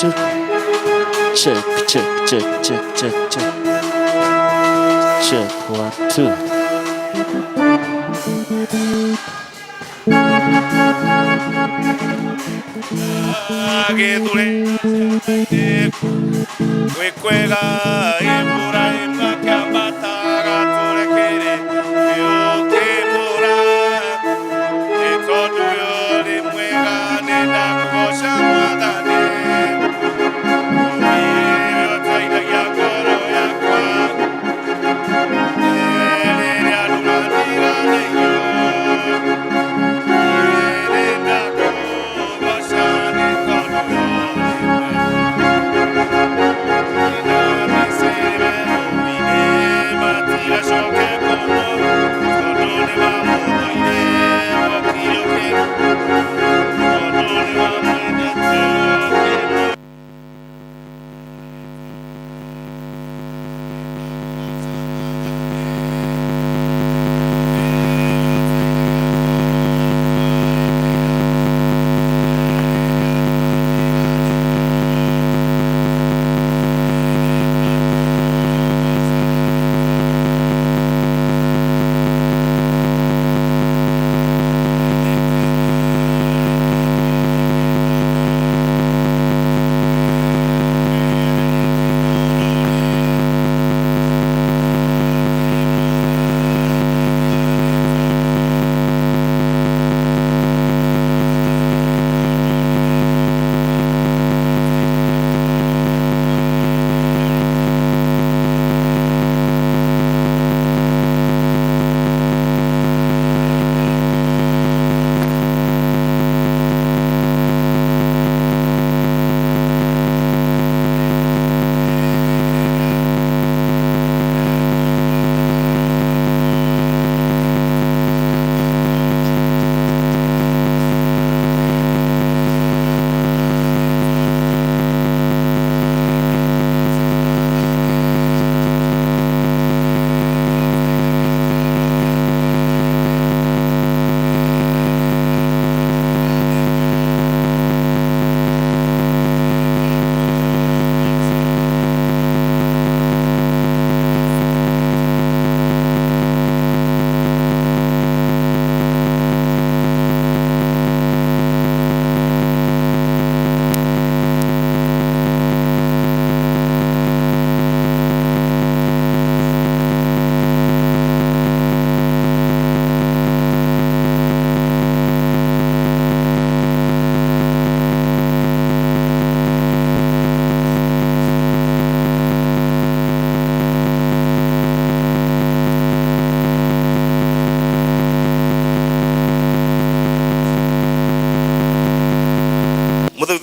two. Check, check, check, check, check, check. Check, 1, 2.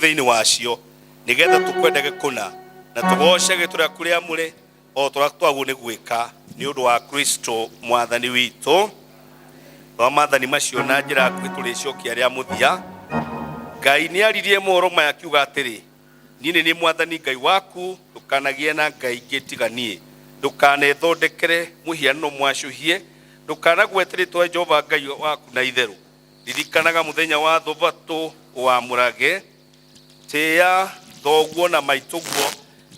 thĩinĩ wacio nigetha tukwendage kuna na tugocage turia kuria muri o turia twagu ni gwika ni undu wa Kristo mwathani witu. Wa maathani macio na njira kwituricokia ria muthia Ngai ni aririe mohoro maya kiuga atiri nini ni mwathani Ngai waku ndukanagie na ngai ingi tiganie ndukanethondekere muhiano mwacuhie ndukanagweteritwo Jehova Ngai waku na itheru ririkanaga muthenya wa Thubato wa murage tia thoguo na maituguo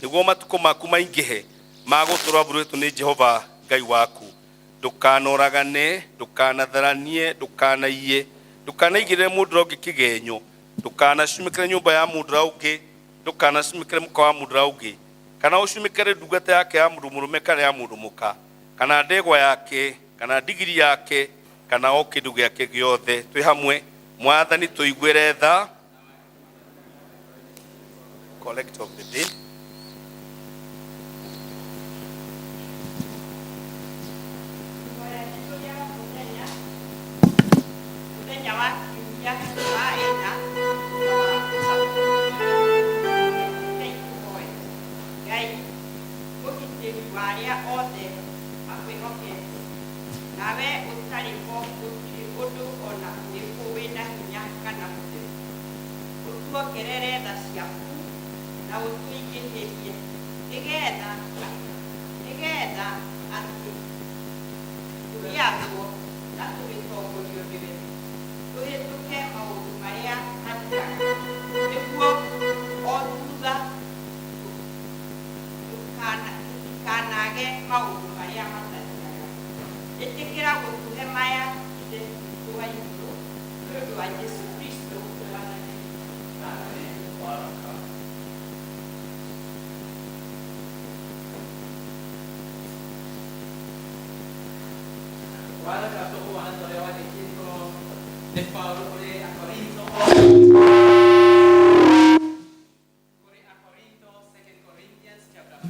niguo matuko maku maingihe magutura buretu ni Jehova Ngai waku ndukanoragane ndukanatharanie ndukanaiye ndukanaigire mundu ungi kigenyo ndukanacumikire nyumba ya mundu ungi ndukanacumikire muka wa mundu ungi kana ucumikire ndungata yake ya mundu murume kana ya mundu muka kana ndegwa yake kana ndigiri yake kana o kindu giake giothe twi hamwe mwathani tuigwire tha. Collect of the day. Na utuigeherie nigetha ati tuiagwo na tũgĩtongorio nĩwe tũhĩtũke maũndũ marĩa hatiraga nĩguo o thutha maũndũ marĩa matathiaga. Ĩtĩkĩra gũtũhe maya ithe witũ wa igũrũ nĩ ũndũ wa Jesũ Kristo Mwathani witũ. Waraka kutoka wanatolewa ni kiko de Paulo kule Akorinto. Kule Akorinto, 2 Corinthians chapter 5.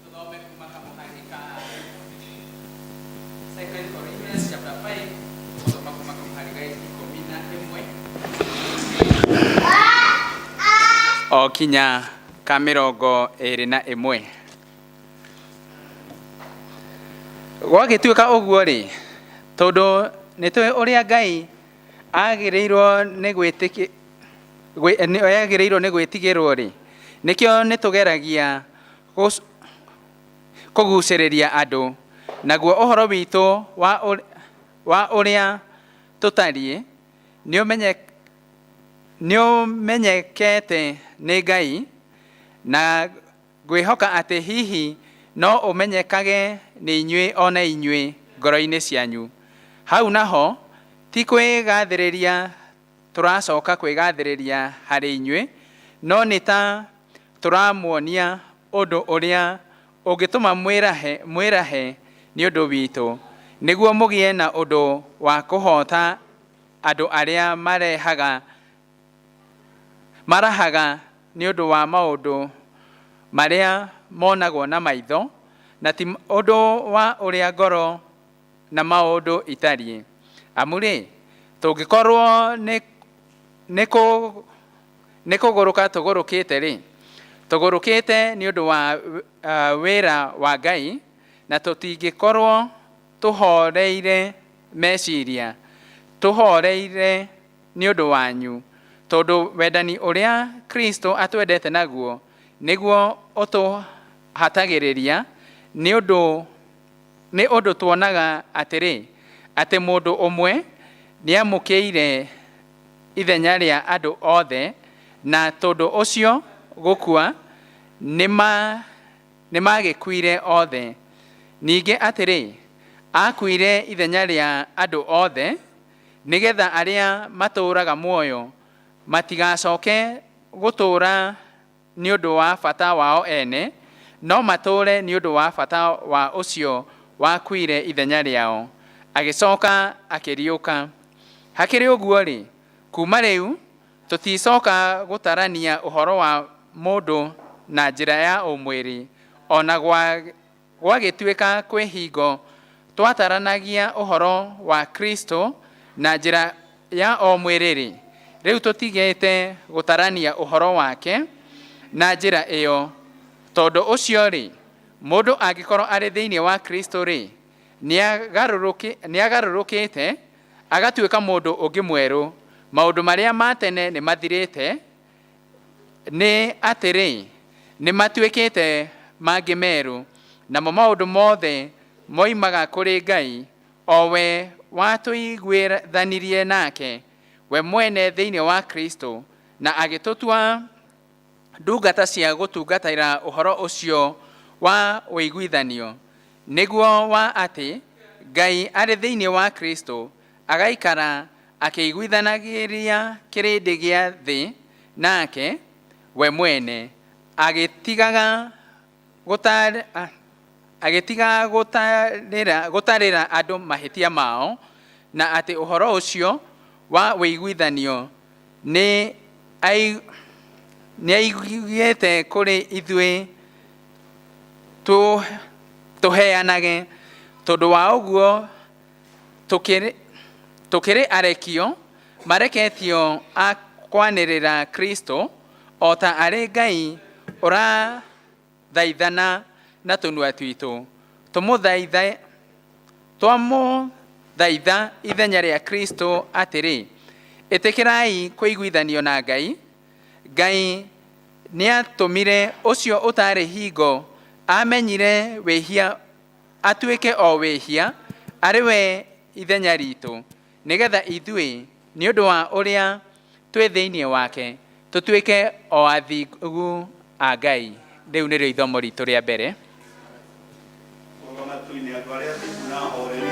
Tudome kumakamuhangika 2 Corinthians chapter 5. Tudome kumakamuhangika ikomina emwe. O kinya kamirongo eri na emwe. Gwagĩtuĩka ũguo rĩ, tondũ nĩtũĩ ũrĩa Ngai agĩrĩirwo nĩ gwĩtigĩrwo rĩ, nĩkĩo nĩtũgeragia kũgucĩrĩria andũ, naguo ũhoro witũ wa ũrĩa tũtariĩ nĩũmenyekete nĩ Ngai, na ngwĩhoka atĩ hihi no ũmenyekage nĩ inyuĩ ona inyuĩ ngoro-inĩ cianyu. Hau naho ti kwĩgathĩrĩria tũracoka kwĩgathĩrĩria harĩ inyuĩ, no nĩ ta tũramuonia ũndũ ũrĩa ũngĩtũma mwĩrahe nĩ ũndũ witũ, nĩguo mũgĩe na ũndũ wa kũhota andũ arĩa marahaga nĩ ũndũ wa maũndũ marĩa monagwo na maitho, na ti ũndũ wa ũrĩa ngoro na maũndũ itariĩ. Amu rĩ, tũngĩkorwo nĩ kũgũrũka tũgũrũkĩte rĩ, tũgũrũkĩte nĩ ũndũ wa wĩra wa Ngai, na tũtingĩkorwo tũhoreire meciria, tũhoreire nĩ ũndũ wanyu, tondũ wendani ũrĩa Kristo atwendete naguo nĩguo ũtũhatagĩrĩria, nĩ ũndũ tuonaga atĩrĩ, atĩ mũndũ ũmwe nĩamũkĩire ithenya rĩa andũ othe, na tondũ ũcio gũkua nĩmagĩkuire othe. Ningĩ atĩrĩ, akuire ithenya rĩa andũ othe, nĩgetha arĩa matũũraga muoyo matigacoke gũtũũra nĩ ũndũ wa bata wao ene, no matũũre nĩ ũndũ wa bata wa ũcio wakuire ithenya rĩao, agĩcoka akĩriũka. Hakĩrĩ ũguo rĩ, kuma rĩu tũticoka gũtarania ũhoro wa mũndũ na njĩra ya ũmwĩrĩ, ona gwagĩtuĩka kwĩ hingo twataranagia ũhoro wa Kristo na njĩra ya o mwĩrĩ rĩ, rĩu tũtigĩte gũtarania ũhoro wake na njĩra ĩyo. Tondũ ũcio rĩ, mũndũ angĩkorwo arĩ thĩinĩ wa Kristo rĩ, nĩagarũrũkĩte agatuĩka mũndũ ũngĩ mwerũ. Maũndũ marĩa ma tene nĩ mathirĩte, nĩ atĩrĩ, nĩ matuĩkĩte mangĩ merũ, namo maũndũ mothe moimaga kũrĩ Ngai, o we watũiguithanirie nake we mwene thĩinĩ wa Kristo, na agĩtũtua ndungata cia gũtungatĩra ũhoro ũcio wa ũiguithanio, nĩguo wa atĩ Ngai arĩ thĩinĩ wa Kristo agaikara akĩiguithanagĩria kĩrĩndĩ gĩa thĩ nake we mwene, agĩtigaga gũtarĩra andũ mahĩtia mao, na atĩ ũhoro ũcio wa ũiguithanio nĩ aigĩte kũrĩ ithuĩ tũheanage. Tondũ wa ũguo tũkĩrĩ arekio mareketio a kwanĩrĩra Kristo, o ta arĩ Ngai ũrathaithana na tũnua twitũ. Twamũthaitha ithenya rĩa Kristo atĩrĩ, ĩtĩkĩrai kũiguithanio na Ngai. Ngai nĩatũmire ũcio ũtarĩ hingo amenyire wĩhia atuĩke o wĩhia arĩ we ithenya ritũ, nĩgetha ithuĩ nĩ ũndũ wa ũrĩa twĩ thĩinĩ wake tũtuĩke o athingu a Ngai. Rĩu nĩrĩo ithomo ritũ rĩa mbere. maria thikuna oreri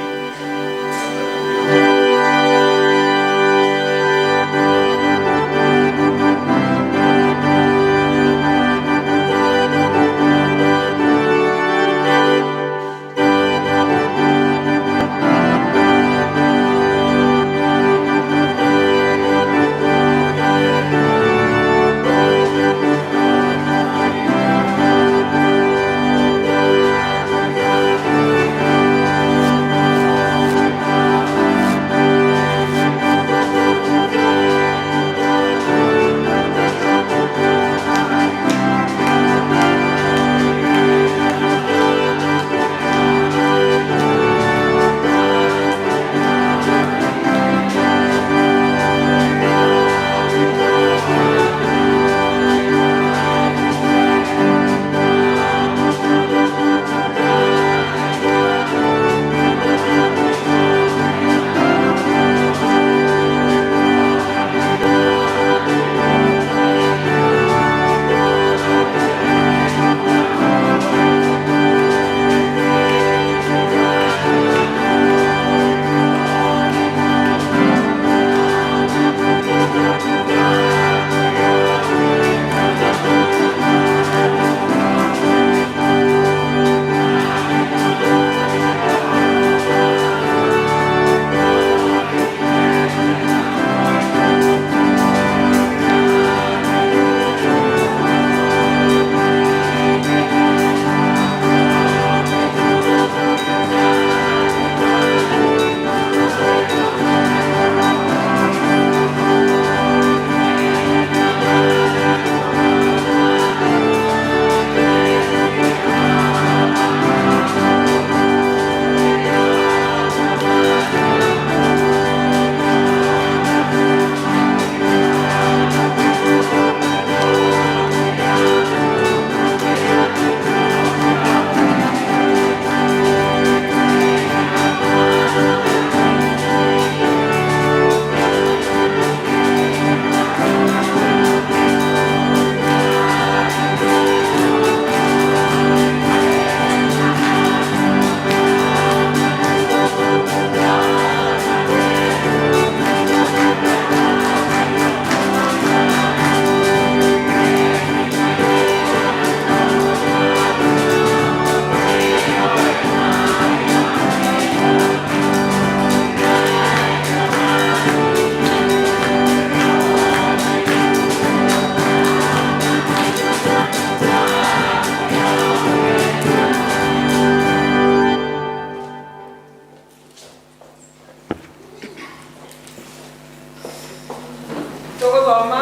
Tugũthoma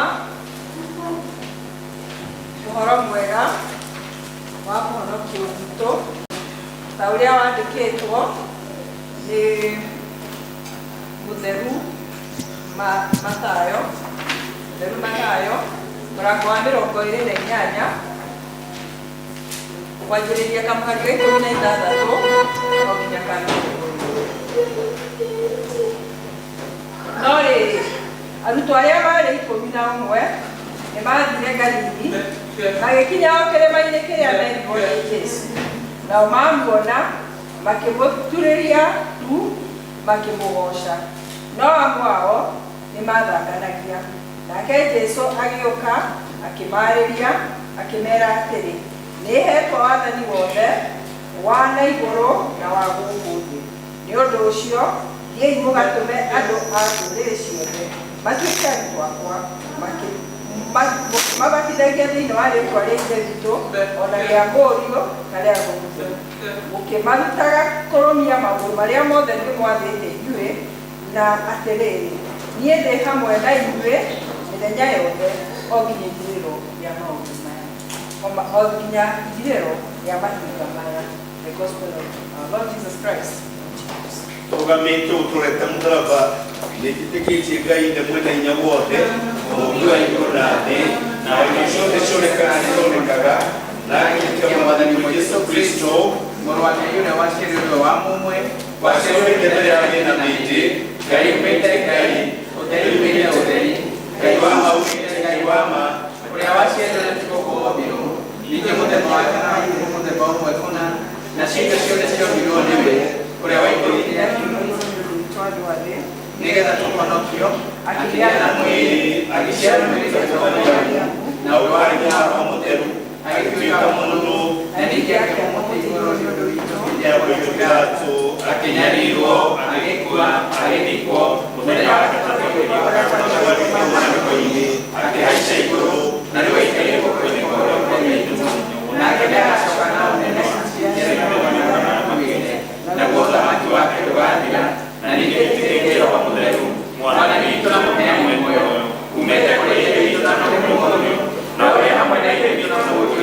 ũhoro mwega wa kũhonokia witũ ta ũrĩa wandĩkĩtwo nĩ mũtheru Mathayo mũrango wa 28 kwanjĩrĩria kamũhari ga 16 o nginya ka 20. No rĩrĩ arutwo arĩa marĩ 11 nĩ mathire Galili magĩkinya o kĩrĩma-inĩ kĩrĩa merirwo nĩ Jesũ, nao mamuona makĩmũturĩria tu makĩmũgoca, no amwe ao nĩ mathanganagia. Nake Jesũ agĩũka akĩmarĩria akĩmera atĩrĩ, nĩhetwo wathani wothe wa na igũrũ na wa gũkũ thĩ. Nĩ ũndũ ũcio thiĩi mũgatũme andũ a ndũrĩrĩ ciothe matuĩke arutwo akwa mabatithagia thĩinĩ wa rĩĩtwa rĩa Ithe witũ ona rĩa Mũriũ na rĩa Roho Mũtheru, mũkĩmarutaga kũrũmia maũndũ marĩa mothe ndĩmwathĩte inyuĩ, na atĩrĩrĩ, niĩ ndĩ hamwe na inyuĩ mĩthenya yothe o nginya ithirĩro rĩa maũndũ maya, o nginya ithirĩro rĩa mahinda maya. The Gospel of our Lord Jesus Christ. tugamite uturete mũtharaba nĩtĩkĩtie Ngai nĩ mwene hinya wothe Mũũmbi wa igũrũ na thĩ, na indo ciothe cionekaga nĩcionekaga, na agĩĩtia Mwathani witũ Jesũ Kristo mũrũ wa Ngai ũrĩa waciarĩirwo wa mũmwe waciarĩirwo mbere ya mĩena mĩingĩ, Ngai umĩte Ngai, ũtheri umĩte ũtheri, Ngai wa ma umĩte Ngai wa ma, ũrĩa waciarĩirwo na kĩgũkũ mbirũ, ningĩ mũthemba wa kana mũthemba ũmwe kũna, na ciothe ciombirwo nĩwe. ũhonokio akĩgĩa na mwĩrĩ agĩciarwo nĩ Mariamu na ũrwarĩ wa Roho Mũtheru agĩtuĩka mũndũ na ningĩ akĩamũkwo igũrũ nĩ ũndũ witũ Pilato akĩnyarirwo agĩkua agĩthikwo mũthenya wa gatatũ akĩhaica igũrũ na rĩu aikarĩte guoko-inĩ kwa ũrĩa kwa Ngai nake nĩagacoka na ũnene naguo ũthamaki wake ndũgathira na ningĩ twĩtĩkĩtie Roho Mũtheru mwana witũ na mũheani muoyo umĩte kũrĩ ithe witũ na mũndũ mũtheru na ũrĩa hamwe na ithe witũ na mũndũ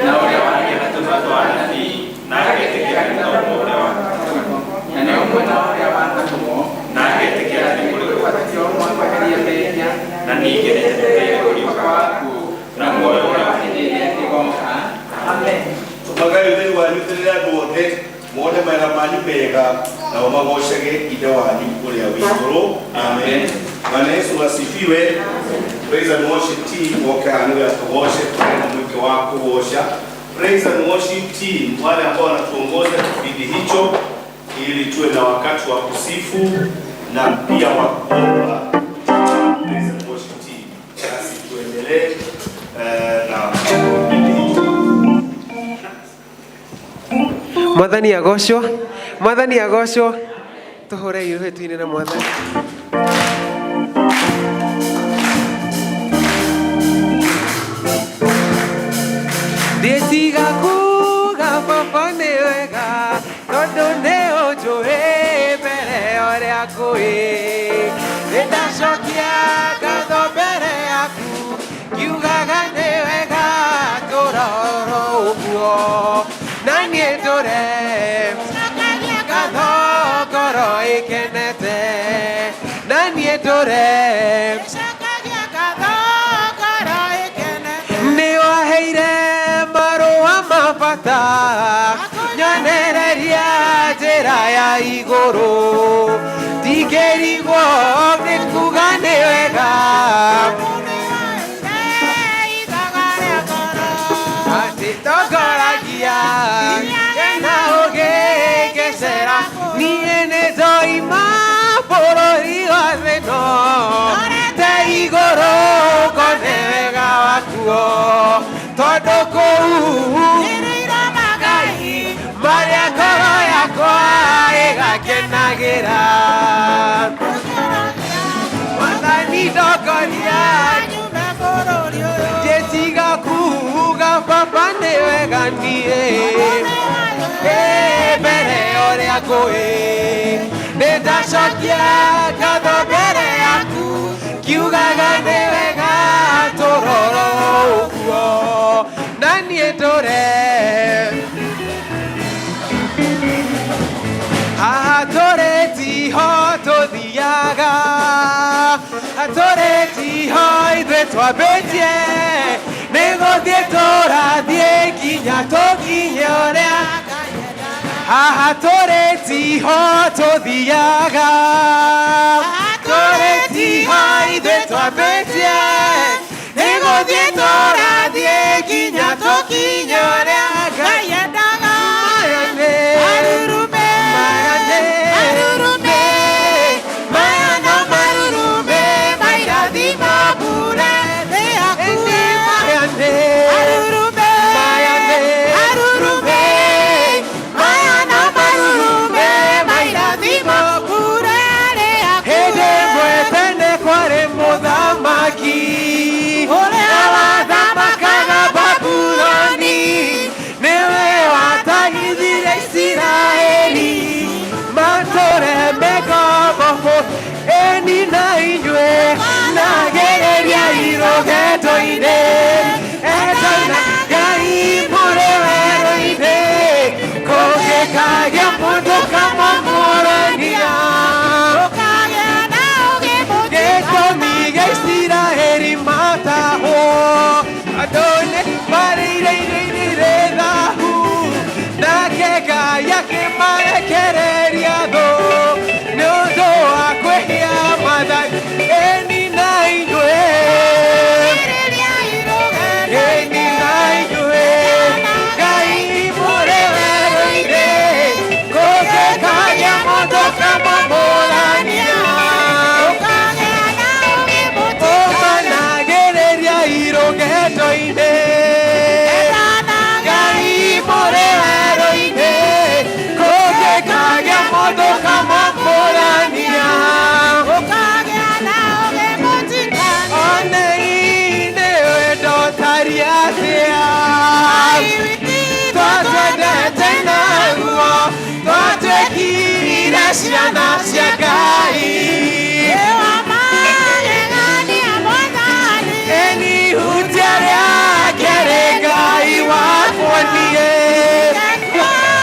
na ũrĩa waragia na tũnua twa anabii na agetĩkĩra nĩ ũmwe ũrĩa watũmwo na nĩ ũmwe na ũrĩa watũmwo na agetĩkĩra nĩ kũrĩ ũbatithio ũmwe kweheria mehia na ningĩ nĩetĩkĩrĩte kũriũka kwa akuũ na muoyo ũrĩa wa hĩndĩ ĩrĩa ĩgooka. Amen. Tũmagai ũtheri wanyu ũtĩrĩre andũ othe mone mawĩra manyu mega nao magocage ithe wanyu ũrĩa wĩ igũrũ. Amen. Bwana Yesu asifiwe. Praise and worship team woke hanũya tũgoce tũrĩ na mweke wa kũgoca. Praise and worship team wale ambao wanatuongoza kipindi hicho ili tuwe na wakati wa kusifu na pia wa kuomba. Praise and worship team. Basi tuendelee na kipindi hicho. Mwathani agocwo, Mwathani agocwo. Tũhũre iroho tuine na Mwathani. Ndĩtiga kuga baba nĩ wega tondũ nĩ ũnjũĩ mbere ũrĩa ngũĩ. Nĩndacokia ngatho mbere yaku ngiugaga nĩ wega tũra oro ũguo na niĩ ndũre ngatho ngoro ĩkenete na niĩ ndũre nĩ waheire marũa ma bata nyonereria njĩra ya igũrũ ndingĩrigwo nĩ kuga nĩ wega atĩ tongoragia na ũgĩngĩcera niĩ nĩndoima bũrũri wa thĩ ĩno te igũrũ ngone wega wakuo tondũ kũu marĩa ngoro yakwa ĩgakenagĩra Mwathani ndongoria ndĩtiga kuga baba nĩ wega niĩ mbere ũrĩa ngũĩ nĩndacokia ngatho mbere yaku ngiugaga nĩ wega tũroro ũguo na niĩ ndũre haha tũrĩ tiho tũthiaga tũrĩ tiho ithuĩ twambĩtie nĩ gũthiĩ tũrathiĩ nginya tũkinye ũrĩa haha tũrĩ tiho tũthiaga tũrĩ tiho ithuĩ twambĩtie nĩ gũthiĩ tũrathiĩ nginya tũkinye ũrĩa Ngai endaga marurume maya no marurume mairathimo bure nĩ akuwe marurume maya no marurume mairathimo bure nĩ akuwe hĩndĩ ĩmwe tene kwarĩ mũthamaki ũrĩa wathamakaga Babuloni nĩwe watahithire Isiraeli matũre mekobobo eni na inyuĩ nagereria irũgendo-inĩ etana Ngai mũrĩ werũ-inĩ kũngĩkagĩa mũndũ kamamũrania gĩtũmi gĩa Isiraeli matahwo andũ nĩ marĩire irio-inĩ thahu nake Ngai akĩmarekereria thũ nĩ ũndũ wa kwĩhia Mwathani eni na inyuĩ Ngai mũrĩ werũ-inĩ kũngĩkagĩa mũndũ kamamũrania ciana cia Ngai. Enihutia rĩake rĩ Ngai wakwa niĩ,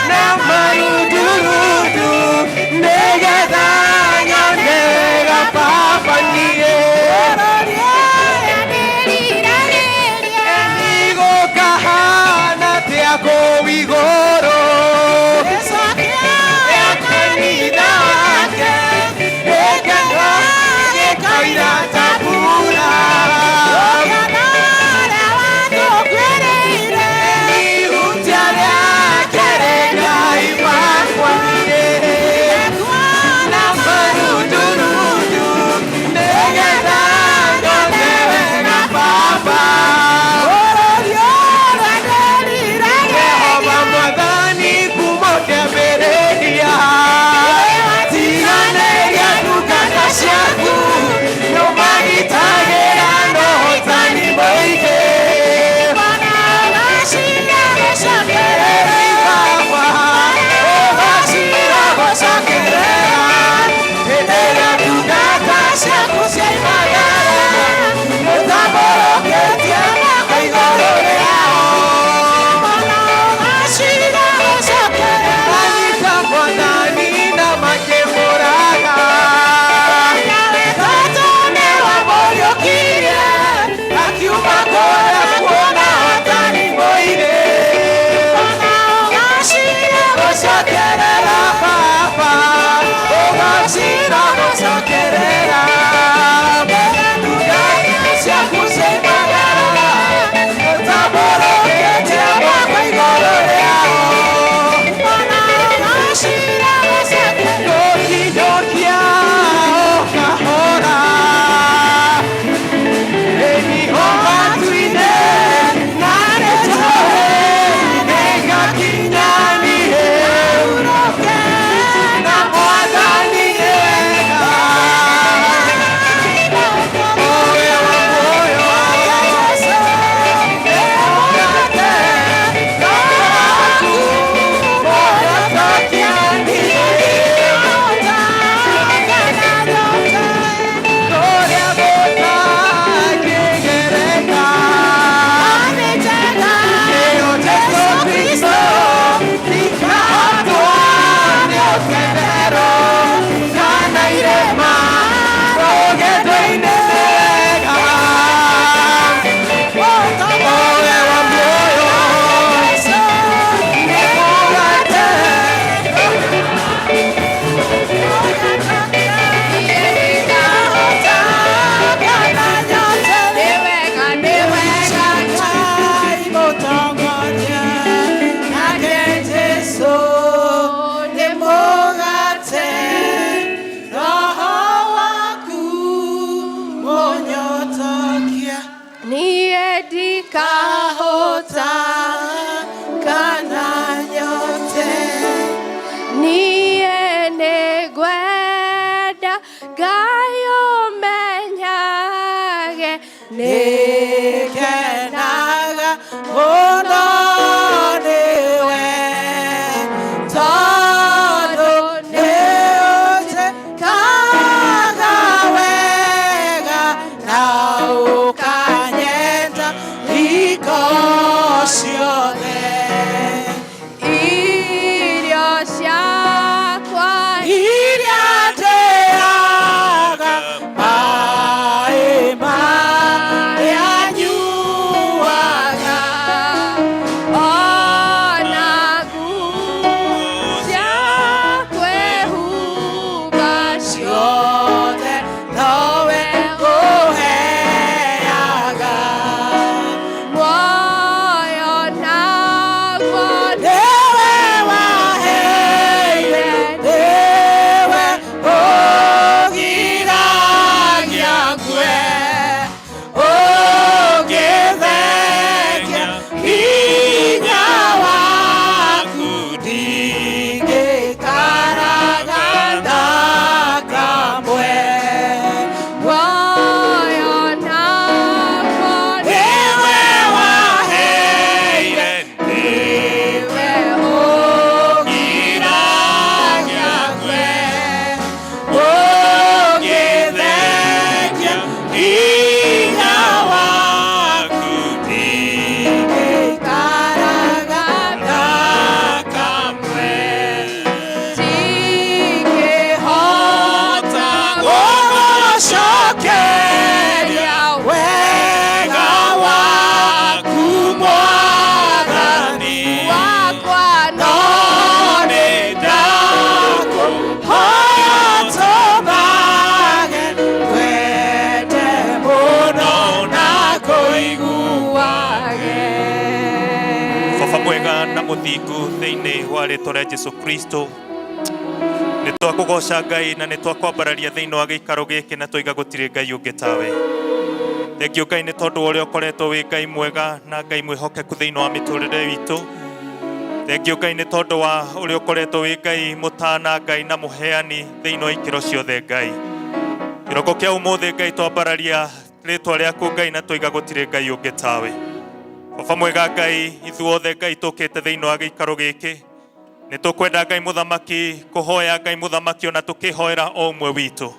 na marundurundu nĩgetha nyone wega Baba niĩ. Gũkahana atĩa kũu igũrũ rĩa kanitha wake, gĩkeno gĩkoira ta mbura. Ihutia rĩake rĩ Ngai wakwa niĩ, na marundurundu nĩgetha nyone wega Baba. Jehova Mwathani kuma kĩambĩrĩria, tiganĩria ndungata ciaku, nĩũmagitagĩra na ũhotani mũingĩ. Baba, ũgacira gũcokerera hĩndĩ ĩrĩa ndungata ciaku ciaimagara, nĩũtambũrũkĩtie moko igũrũ rĩao. Anyita Mwathani na makĩmũraga, tondũ nĩwamũriũkirie, akiuma kũrĩa kuona ũhotani mũingĩ. Gũcokerera Baba, ũgacira gũcokerera ndungata ciaku ciaimagara, ũtambũrũkĩtie moko igũrũ rĩao. Gũkinyũkia o kahora, ĩniho matu-inĩ na nĩtũĩ nĩgakinya niĩ, na Mwathani ega moyo wa muoyo nĩmũgate roho waku moyo tokiani kũrĩa gũtangĩgereka nĩyo Jesũ Kristo ikahotwo nĩ ũkenero kana irema rũgendo-inĩ rwega. Moyo wa muoyo nĩmũgate Kahota kana nyote niye negwenda gayo menyage nekenaga muno niwe tondũ nĩũtekaga wega na ũkanyenda iko ciothe. Irio ciakwa iria ndĩaga mũthingu thĩinĩ wa rĩĩtwa rĩa Jesũ Kristo. Nĩ twakũgoca Ngai na nĩ twakwambararia thĩinĩ wa gĩikaro gĩkĩ na tũiga gũtirĩ Ngai ũngĩ tawe. Thengio Ngai nĩ tondũ wa ũrĩa ũkoretwo wĩ Ngai mwega na Ngai mwĩhokeku thĩinĩ wa mĩtũrĩre witũ. Thengio Ngai nĩ tondũ wa ũrĩa ũkoretwo wĩ Ngai mũtana, Ngai na mũheani thĩinĩ wa ikĩro ciothe Ngai. Kĩroko kĩa ũmũthĩ Ngai twambararia rĩĩtwa rĩaku Ngai na tũiga gũtirĩ Ngai ũngĩ tawe. Baba mwega Ngai, ithuothe Ngai tũkĩte thĩinĩ wa gĩikaro gĩkĩ. Nĩ tũkwenda Ngai mũthamaki kũhoya Ngai mũthamaki ona tũkĩhoera o ũmwe witũ.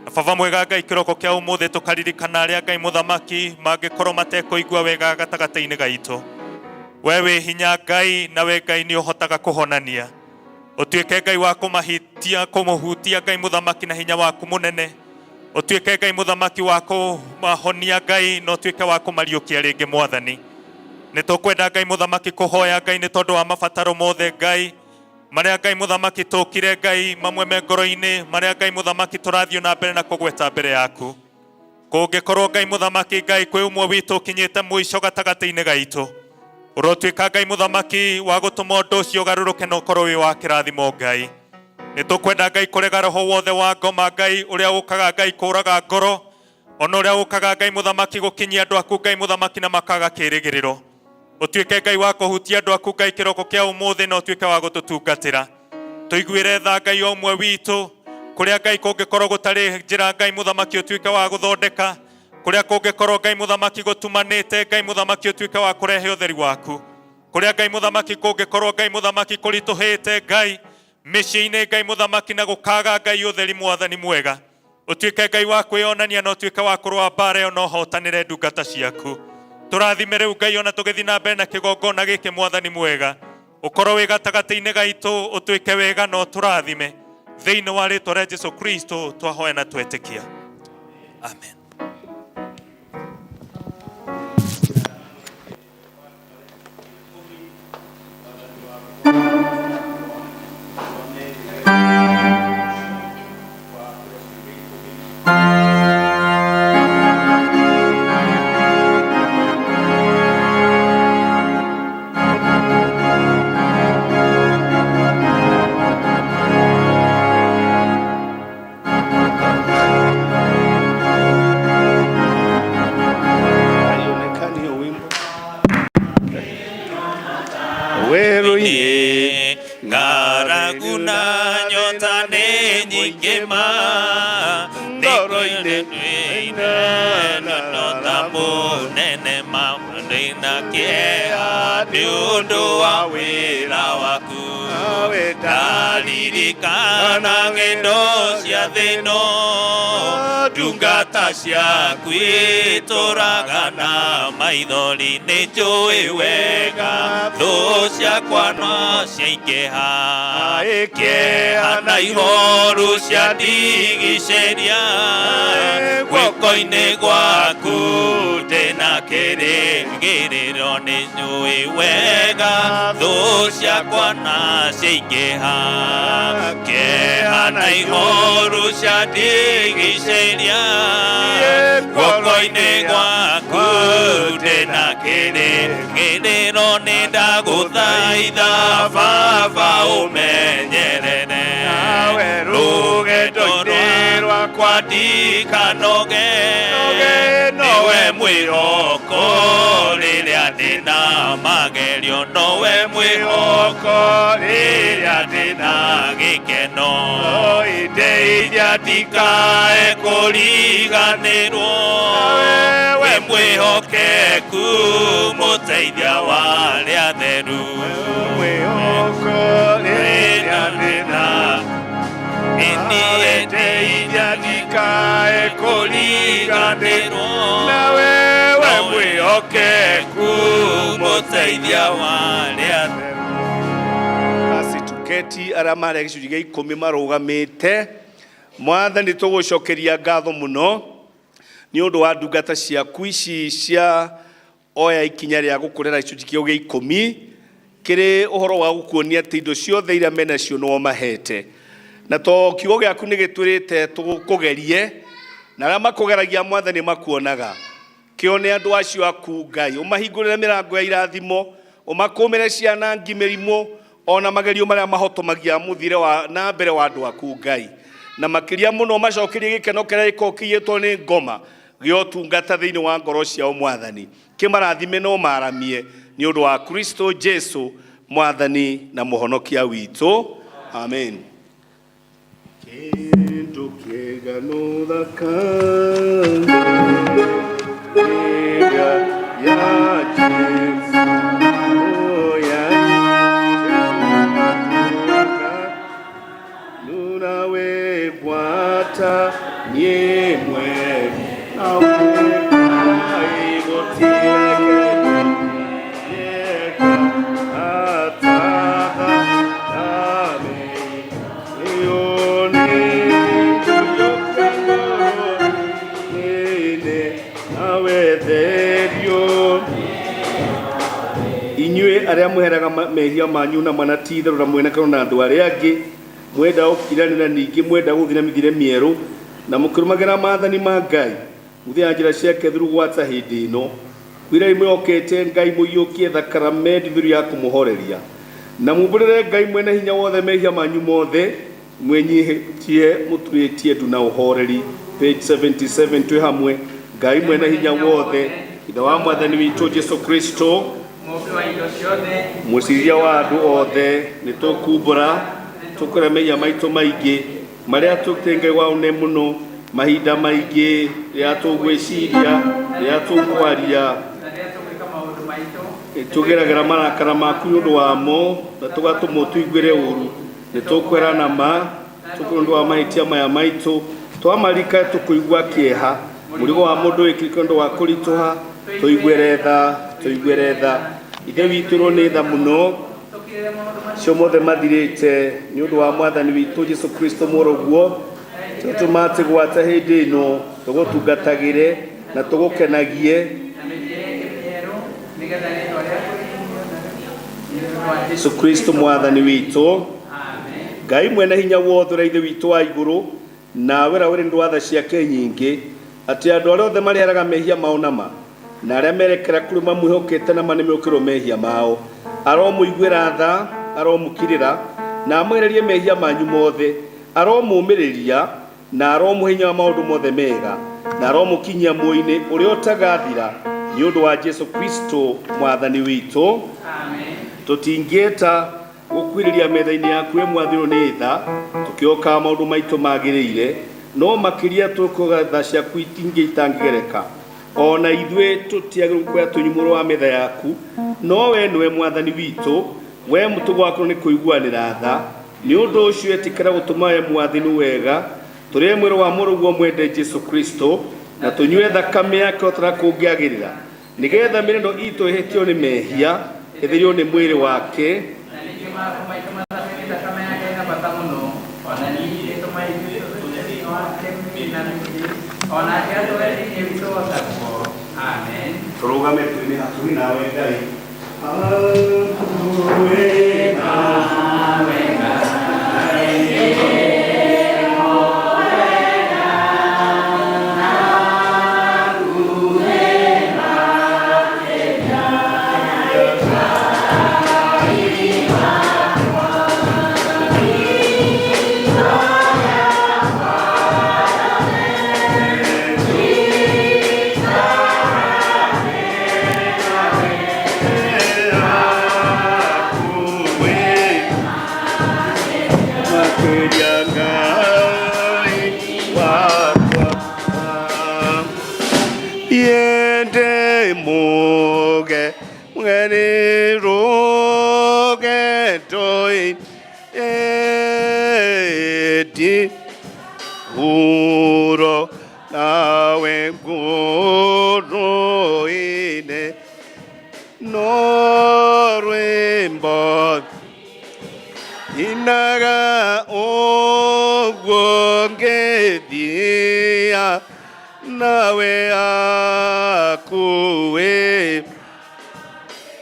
Na baba mwega Ngai, kĩroko kĩa ũmũthĩ tũkaririkana arĩa Ngai mũthamaki mangĩkorwo matekũigua wega gatagatĩ-inĩ gaitũ. We wĩ hinya Ngai, na we Ngai nĩ ũhotaga kũhonania. Ũtuĩke Ngai wa kũmũhutia Ngai mũthamaki na hinya waku mũnene. Ũtuĩke Ngai mũthamaki wa kũmahonia Ngai, na ũtuĩke wa kũmariũkia rĩngĩ Mwathani. Nĩ tũkwenda Ngai mũthamaki kũhoya Ngai nĩ tondũ wa mabataro mothe Ngai, marĩa Ngai mũthamaki tũkire Ngai mamwe me ngoro-inĩ, marĩa Ngai mũthamaki tũrathiĩ na mbere na kũgweta mbere yaku. Kũngĩkorwo Ngai mũthamaki Ngai kwĩ ũmwe witũ ũkinyĩte mũico gatagatĩ-inĩ gaitũ, ũrotuĩka Ngai mũthamaki wa gũtũma ũndũ ũcio ũgarũrũke na ũkorwo wĩ wa kĩrathimo Ngai. Nĩ tũkwenda Ngai kũrega roho wothe wa ngoma Ngai, ũrĩa ũkaga Ngai kũraga ngoro, ona ũrĩa ũkaga Ngai mũthamaki gũkinyia andũ aku Ngai mũthamaki na makaga kĩĩrĩgĩrĩro. Ũtuĩke Ngai wa kũhutia andũ aku Ngai kĩroko kĩa ũmũthĩ, na ũtuĩke wa gũtũtungatĩra. Tũiguĩre tha Ngai o ũmwe witũ, kũrĩa Ngai kũngĩkorwo gũtarĩ njĩra Ngai mũthamaki ũtuĩke wa gũthondeka, kũrĩa kũngĩkorwo Ngai mũthamaki gũtumanĩte Ngai mũthamaki ũtuĩke wa kũrehe ũtheri waku, kũrĩa Ngai mũthamaki kũngĩkorwo Ngai mũthamaki kũritũhĩte Ngai mĩciĩ-inĩ Ngai mũthamaki na gũkaga Ngai ũtheri Mwathani mwega, ũtuĩke Ngai wa kwĩonania na ũtuĩke wa kũrũa mbara ĩyo na ũhotanĩre ndungata ciaku. Tũrathime rĩu Ngai ona tũgĩthiĩ na mbere na kĩgongona gĩkĩ Mwathani mwega, ũkorwo wĩ gatagatĩ-inĩ gaitũ, ũtuĩke wega na ũtũrathime thĩinĩ wa rĩĩtwa rĩa Jesũ Kristo twahoya na twetĩkia. Amen. Ngaraguna nyota nĩ nyingĩ ma ndoro-inĩ nota mũnene ma ndĩna kĩeha nĩ ũndũ wa wĩra waku. Ndaririkana ng'endo cia thĩ ĩno, ndungata ciaku itũraga na maithori. Nĩ njũĩ wega thũ ciakwa no ciaingĩha, kĩeha na ihoru ciandigicĩria, guoko-inĩ gwaku ndĩna kĩrĩgĩrĩro. Nĩ njũĩ wega thũ ciakwa na ciaingĩha, kĩeha na ihoru ciandigicĩria, guoko-inĩ gwaku ndĩna kĩrĩgĩrĩro. Nĩ ndagũthaitha Baba ũmenyerere, rũgendo-inĩ rwakwa ndikanoge, nowe mwĩhoko rĩrĩa ndĩna magerio, nowe mwĩhoko rĩrĩa ndĩna gĩkeno. Ndeithia ndikae kũriganĩrwo, we mwĩhokeku mũteithia wa arĩa atheru, mwĩhoko rĩrĩa ndĩna. Niĩ ndeithia ndikae kũriganĩrwo, nawe mwĩhokeku mũteithia wa arĩa atheru. Basi tuketi arĩa marĩ gĩcunjĩ gĩa 10 marũgamĩte. Mwathani tũgũcokeria ngatho mũno nĩ ũndũ wa ndungata ciaku ici cia oya ikinya rĩa gũkũrera gĩcunjĩ kĩu gĩa 10 kĩrĩ ũhoro wa gũkuonia atĩ indo ciothe iria menacio nĩo mahete, na to kiugo gĩaku nĩ gĩtwĩrĩte tũkũgerie, na arĩa makũgeragia Mwathani makuonaga. Kĩone andũ acio aku Ngai, ũmahingũrĩre mĩrango ya irathimo, umakumire ciana ngimirimo ona magerio maria mahotomagia muthire wa na mbere wa andu aku Ngai na makiria muno macokirie gikeno kiria gikokiyitwo ni ngoma giotungata thiini wa ngoro ciao Mwathani kimarathime no maramie ni undu wa Kristo Jesu Mwathani na muhonokia witu. Amen. Kindu kiega no thaka ya Jesu ya Nuna we bwata nye mwe awe inyue aria muheraga mehia manyu na manatitherå na mwena kana na andu aria angi mwenda ukiranira ningi mwenda guthina mithire mieru na mukirumagira maathani ma Ngai muthia njira ciake thuru gwata hindi ino kwira imwokete Ngai muiyukie thakame ndithuru ya kumuhoreria na mumburire Ngai mwena hinya wothe mehia manyu mothe mwenyihitie muturitie ndu na uhoreri. Page 77 twi hamwe. Ngai mwena hinya wothe ithe wa Mwathani witu Jesu Kristo muciria wa andu othe nitukumbura tukuremeia maitu maingi maria tutengai wa une muno mahinda maingi ria tugwiciria ria tukwaria tugeragira marakara maku ndu wamo na tugatumwo tuigwire uru nitukwirana ma tukundu wa maitia maya maitu twamarika tukuigwa kieha murigo wa mundu ikikondo wa kurituha tuigwire tha ithe witu ni tha muno cio mothe mathirite ni undu wa Mwathani witu Jesu Kristo muroguo tutumate gwata hindi ino tugutungatagire na tugukenagie Jesu Kristo Mwathani witu. Ngai mwene hinya wothe ri ithe witu wa iguru na wira wiri ndwatha ciake nyingi ati andu aria othe mariheraga mehia mao nama na aria merekera kuri mamwihokete na manemukirwo mehia mao aromuigwira tha aromukirira na amwererie mehia manyu mothe aromumiriria na aromuhinya maundu mothe mega na aromukinyia muini uria utagathira ni undu wa Jesu Kristo Mwathani witu. Amen. Tutingieta gukwiriria metha-ini yaku Mwathani ni tha tukioka maundu maitu magirire no makiria tukugatha ciaku itingi itangigereka ona ithwe tutiagirwo kuya tunyumuro wa metha yaku no we niwe Mwathani witu we mutugo waku ni kuiguanira tha ni undu ucio etikira gutuma we Mwathani wega turie mwiro wa muruguo mwende Jesu Kristo na tunyue thakame yake otara kungiagirira nigetha mirendo itu ihitio ni mehia ithirio ni mwiri wake Amen. Turugame tuni hatuni nawe Ngai. Yende muge mwene roge doi edi uro nawe ngoro ine norwembo inaga ogwongethia nawe akuwe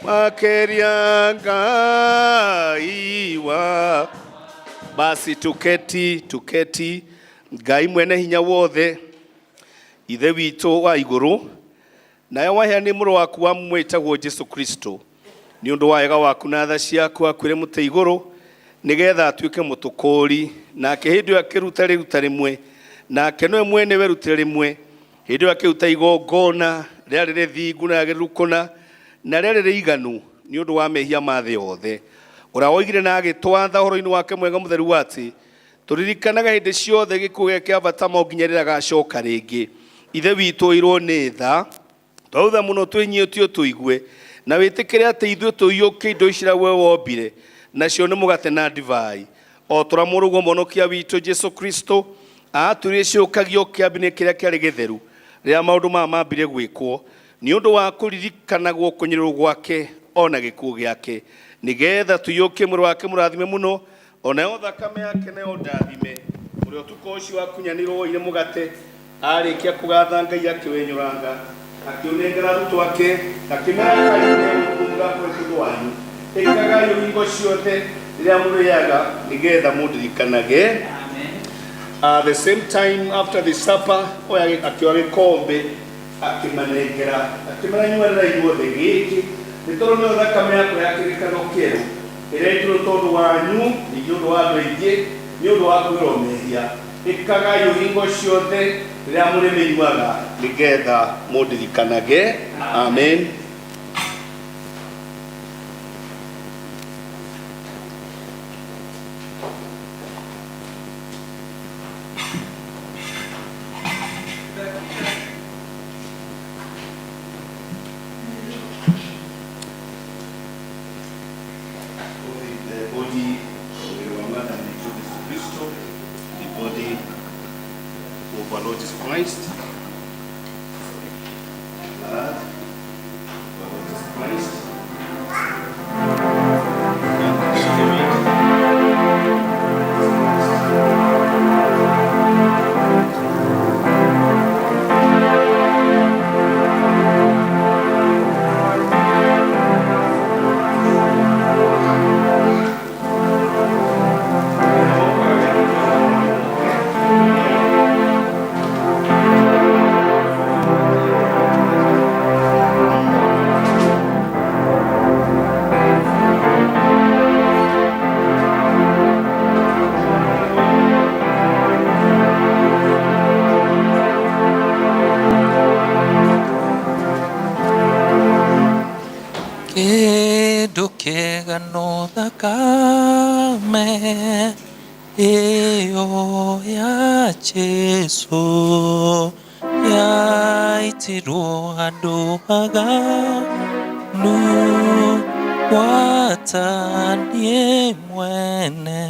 makeria Ngai wa. Basi tuketi. Ngai mwene hinya wothe ithe witu wa iguru naye waheani muru waku wa mwitagwo Jesu Kristo ni undu wa wega waku na tha ciaku akwire mute iguru nigetha atuike mutukuri nake hindi akiruta riruta rimwe nake no mwene we rutire rimwe hindi akiruta igongona ria riri thingu na agirukuna na ria riri iganu ni undu wa mehia mathe yothe ura woigire na agitwatha horo-ini wake mwega mutheru wati turirikanaga hindi ciothe gikuge kia bata monginyerera gacoka ringi ithe witu irwo ni tha twautha muno twinyitio tuigue na witikire ati ithuĩ tũiyũkie indo ici we wombire nacio nĩ mũgate na ndivai o tũramũrũgwo mũhonokia witũ Jesu Kristo atwĩrire ciũkagio kĩambĩ-inĩ kĩrĩa kĩarĩ gĩtheru rĩrĩa maũndũ maya mambire gwĩkwo nĩ ũndũ wa kũririkanagwo kũnyĩrĩrwo gwake ona gĩkuũ gĩake nĩgetha tũiyũkie mwĩrĩ wake mũrathime mũno onayo thakame yake nayo ndathime ũrĩa ũtukũ ũcio wakunyanĩrwo ire mũgate arĩkia kũgatha Ngai akĩwenyũranga akĩunengera arutwo ake akĩmera kainĩũnga kwĩkĩndũ wanyu ĩkaga ihingo ciothe rĩrĩa mũrĩaga nĩgetha mũndirikanage. The same time after the supper akĩoya gĩkombe akĩmanengera akĩmaranyuanĩra inyuothe gĩkĩ nĩ tondũ nĩyo thakame yakwa ya kĩrĩkanĩro kĩerũ ĩrĩa ĩitĩrwo tondũ wanyu ningĩ ũndũ wa andũ aingĩ nĩ ũndũ wa kwĩrwo mehia ĩkaga ihingo ciothe rĩrĩa mũrĩmĩnyuaga nĩgetha mũndirikanage. Amen. Our Lord Jesus Christ, blood of our Lord Jesus Christ, and the Spirit. Kegano thakame ĩyo ya Jesu yaitirwo handũ haganu gwataniĩ mwene.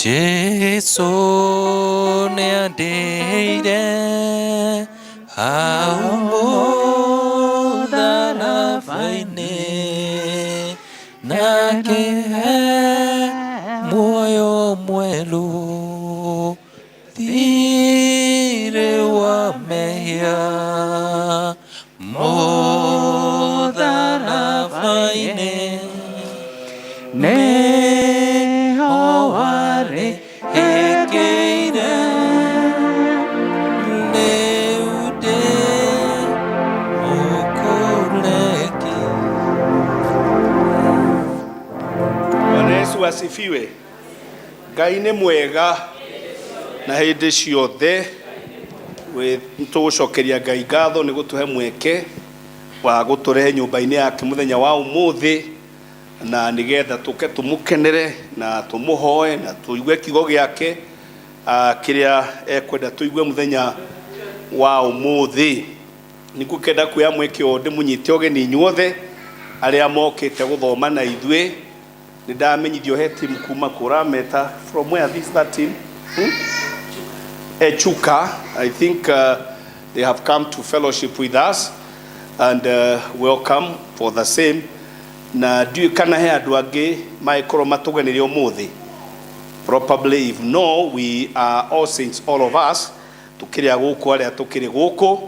Jesu neandeire haumuthala faine nake muoyo mwelu thire wa mehia muthala faine neho ware hekeire neude okoro Yesu asifiwe. Ngai nĩ mwega na hĩndĩ ciothe. Nĩtũgũcokeria Ngai ngatho nĩ gũtũhe mweke wa gũtũrehe nyũmba-inĩ yake mũthenya wa ũmũthĩ, na nĩgetha tũke tũmũkenere na tũmũhoe na tũigue kiugo gĩake kĩrĩa ekwenda tũigue mũthenya wa ũmũthĩ. Nĩngũkenda kuoya mweke ũyũ ndĩmũnyite ũgeni inyuothe arĩa mokĩte gũthoma na ithuĩ. Nĩndamenyithio he team kuma Kurameta. From where is that team? Chuka. I think they have come to fellowship with us, and welcome for the same. Na ndiũ kana he andũ angĩ maikorwo matũgenire ũmũthĩ. Probably if no, we are all saints, all of us. Tukĩrĩ gũkũ arĩa tukĩrĩ gũkũ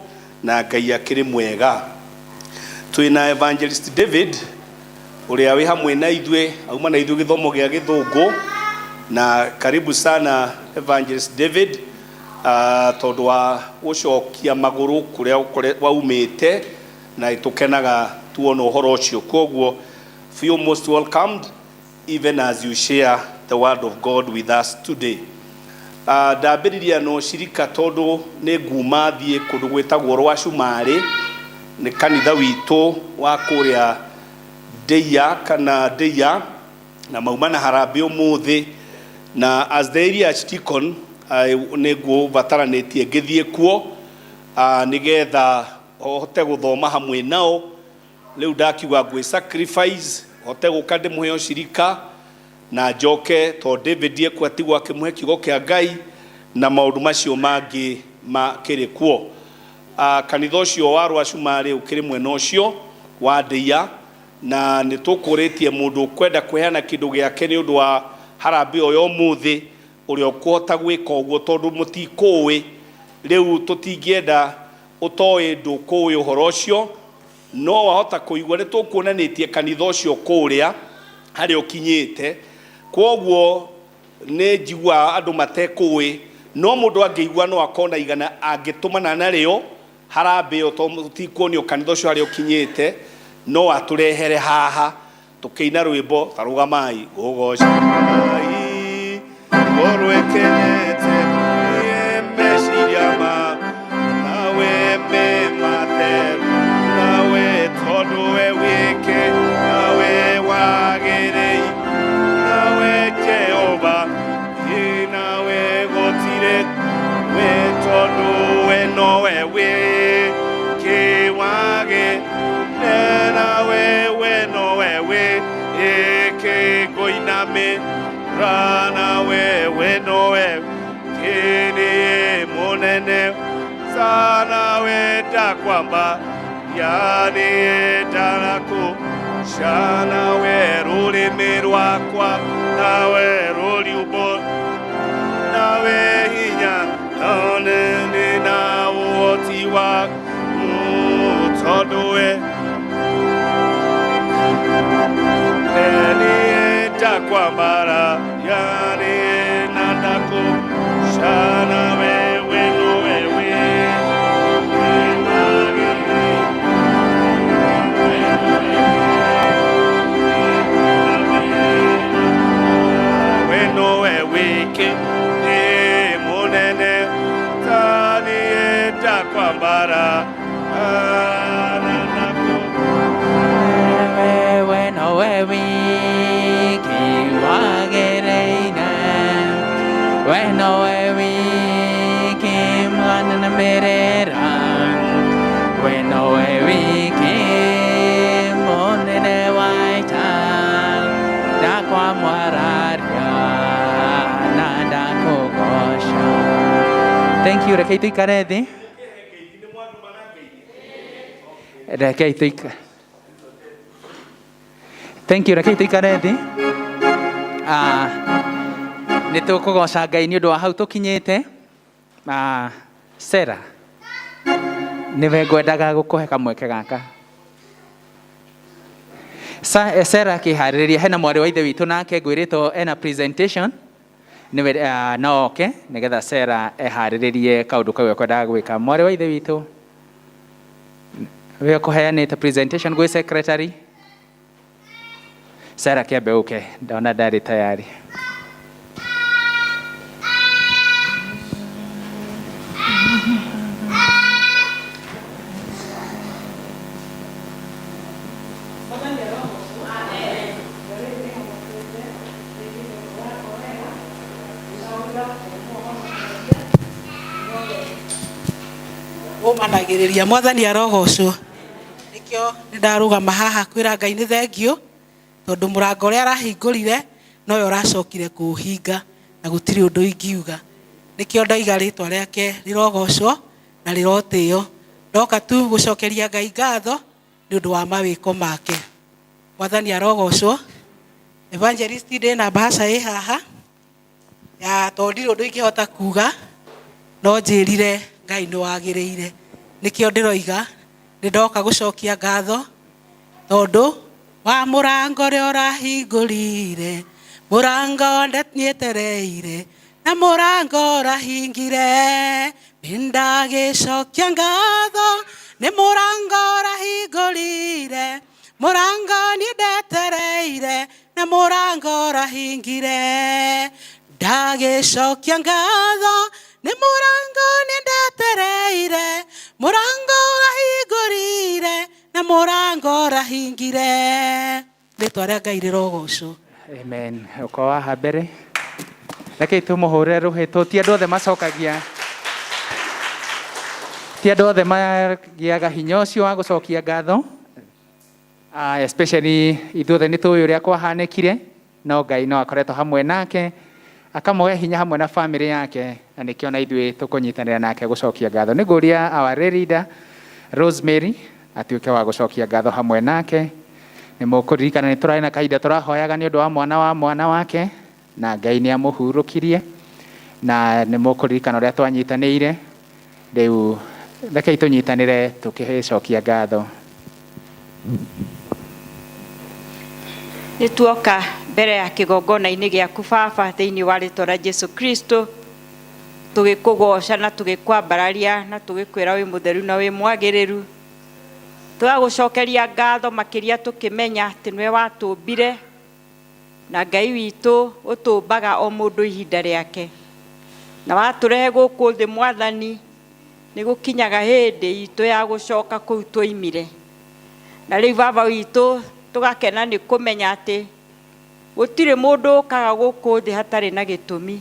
na Ngai akĩrĩ mwega. Twĩna Evangelist David ũrĩa wĩ hamwe na ithuĩ, auma na ithuĩ gĩthomo gĩa Gĩthũngũ, na karibu sana Evangelist David, tondũ wa gũcokia magũrũ kũrĩa waumĩte, na ĩtũkenaga tuona ũhoro ũcio. Koguo feel most welcomed even as you share the word of God with us today. Ndambĩrĩria no shirika tondũ nĩ nguma thiĩ kũndũ gwĩtagwo rwa Cumarĩ, nĩ kanitha witũ wa kũrĩa Deia kana Deia, na mauma na harambĩ ũmũthĩ, na as the area deacon nĩngũbataranĩtie ngĩthiĩ kuo nĩgetha hote gũthoma hamwe nao. Rĩu ndakiuga ngwĩ sacrifice hote gũka ndĩmũhe ũcirika na njoke, tondũ David ekwatigwo akĩmũhe kiugo kĩa Ngai na maũndũ macio mangĩ makĩrĩ kuo. Kanitha ũcio wa rwa Cumarĩ ũkĩrĩ mwena ũcio wa Deia, na nĩtũkũrĩtie mũndũ kwenda kũheana kĩndũ gĩake nĩ ũndũ wa harambĩ ũyũ ũmũthĩ, ũrĩa ũkũhota gwĩka ũguo tondũ mũtikũĩ. Rĩu tũtingĩenda ũtoĩ ndũkũĩ ũhoro ũcio, no wahota kũigua nĩtũkuonanĩtie kanitha ũcio kũrĩa harĩa ũkinyĩte. Koguo nĩ njigua andũ matekũĩ, no mũndũ angĩigua no akona igana angĩtũmana narĩo harambĩ ĩyo, tondũ tũtikuonio kanitha ũcio harĩa ũkinyĩte, no atũrehere haha tũkĩina rwĩmbo ta rũgamai gũgoca Ngai ũrũekenete meciria ma nawe me matheru nawe tondũ we wĩke nawe wagĩrĩi nawe Jehova nawe gũtirĩ we tondũ we nowe wĩke wagĩ nawe we nowe wĩke ngũiname rana we nowe kĩnĩ mũnene sana we ndakwamba yani ndaraku shana we rũrĩmĩ rwakwa nawe rũriũmbo nawe hinya nonene na ũhoti wa tondũ we ndakwambara yani nandaku shana we nowe wike munene tani ndakwambara we nowe wiki wagereina we nowe wiki mwana merera we nowe wiki monene waita dakwa mwararia nanda kogosha. Thank you. Rekei tuikare thĩ. Rekei tuikare. Thank you. Rekei tuikare thĩ. Nĩ tũkũgoca Ngai nĩ ũndũ wa hau tũkinyĩte. Sarah, nĩwe ngwendaga gũkũhe kamweke gaka. Sarah akĩharĩrĩria, hena mwarĩ wa ithe witũ nake ngwĩrĩtwo ena presentation. Nĩwe no oke nĩgetha Sarah eharĩrĩrie kaũndũ kau ekwendaga gwĩka. Mwarĩ wa ithe witũ, we ũkũheanĩte presentation gwĩ secretary. Sarah kiambe uke, ndaona ndarĩ tayari. Umanagiriria Mwathani arogocwo. Nikio ndarugama haha kwira Ngai ni thengio tondu murango uria arahingurire noyo uracokire kuhinga na gutiri undu ingiuga. Nikio ndaiga ritwa riake rirogocwo na rirotio. Ndoka tu gucokeria Ngai ngatho ni undu wa mawiko make. Mwathani arogocwo. Evangelist ndina bahasha haha ya tondu undu ingihota kuga no njirire Ngai no agiriire. Nikio ndiroiga nindoka gucokia ngatho tondu wa murango ria urahingurire, murango ndetnietereire na murango urahingire. Nindagicokia ngatho ni murango urahingurire, murango ndetereire na murango urahingire. Ndagicokia ngatho ni murango ndetereire, murango urahingurire na murango urahingire. Ritwa ria Ngai rirogocwo. Amen. Uko haha mbere. Reke tumuhure ruhito ti andu othe macokagia. Ti andu othe magiaga hinya ucio wa gucokia ngatho. Especially ithuothe ni tuwi uria kwahanekire no Ngai no akoretwo hamwe nake akamuhe hinya hamwe na family yake na nikio na ithuĩ tukunyitanĩra nake gucokia ngatho. Nĩ ngũria our leader Rosemary atuĩke wa gucokia ngatho hamwe nake. Nĩ mũkũririkana nĩ tũrarĩ na kahinda tũrahoyaga nĩ ũndũ wa mwana wake na Ngai nĩ amũhurũkirie na nĩ mũkũririkana ũrĩa twanyitanĩire. Rĩu rekei tũnyitanĩre tũkĩcokia ngatho. Nituoka mbere ya kigongona-inĩ gĩaku Baba thĩinĩ wa rĩĩtwa rĩa Jesu Kristo tũgĩkũgoca na tũgĩkwambararia na tũgĩkwĩra wĩ mũtheru na wĩ mwagĩrĩru. Tũgagũcokeria ngatho makĩria tũkĩmenya atĩ nĩwe watũmbire na Ngai witũ ũtũmbaga o mũndũ ihinda rĩake na watũrehe gũkũ thĩ Mwathani nĩ gũkinyaga hĩndĩ itũ ya gũcoka kũu twoimire. Na rĩu Baba witũ tugakena ni kumenya ati gutire mundu kaga guku thi hatari na gitumi.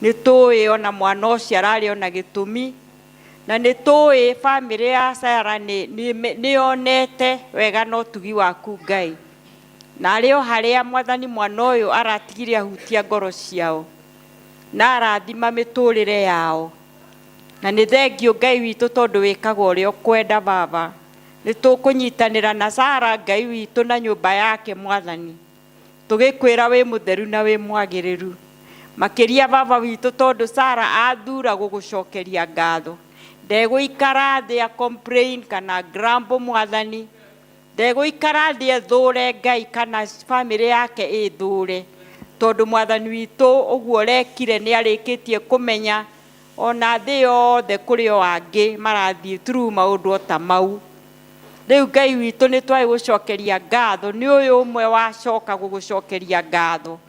Ni tuwi ona mwana ucio arari ona gitumi na ni tuwi family ya Sarah ni onete wega no tugi waku Ngai. Na ario haria Mwathani mwana uyu aratigire ahutia ngoro ciao na arathima miturire yao. Na ni thengio Ngai witu tondu wikaga urio kwenda Baba. Ni tukunyitanira na Sarah Ngai witũ na nyũmba yake Mwathani. Tugikwĩra wĩ mũtheru na wĩ mwagĩrĩru. Makĩria Baba witũ tondu Sarah athura gũgũcokeria ngatho. Ndegũikara thĩ complain kana grumble Mwathani. Ndegũikara thĩ ethũre Ngai kana family yake ĩthũre. Tondu Mwathani witũ ũguo rekire nĩ arĩkĩtie kũmenya ona thĩ yothe kũrĩ o angĩ marathiĩ through maũndũ ta mau. Rĩu Ngai witũ nĩ twai gũcokeria ngatho nĩ ũyũ ũmwe wacoka gũgũcokeria ngatho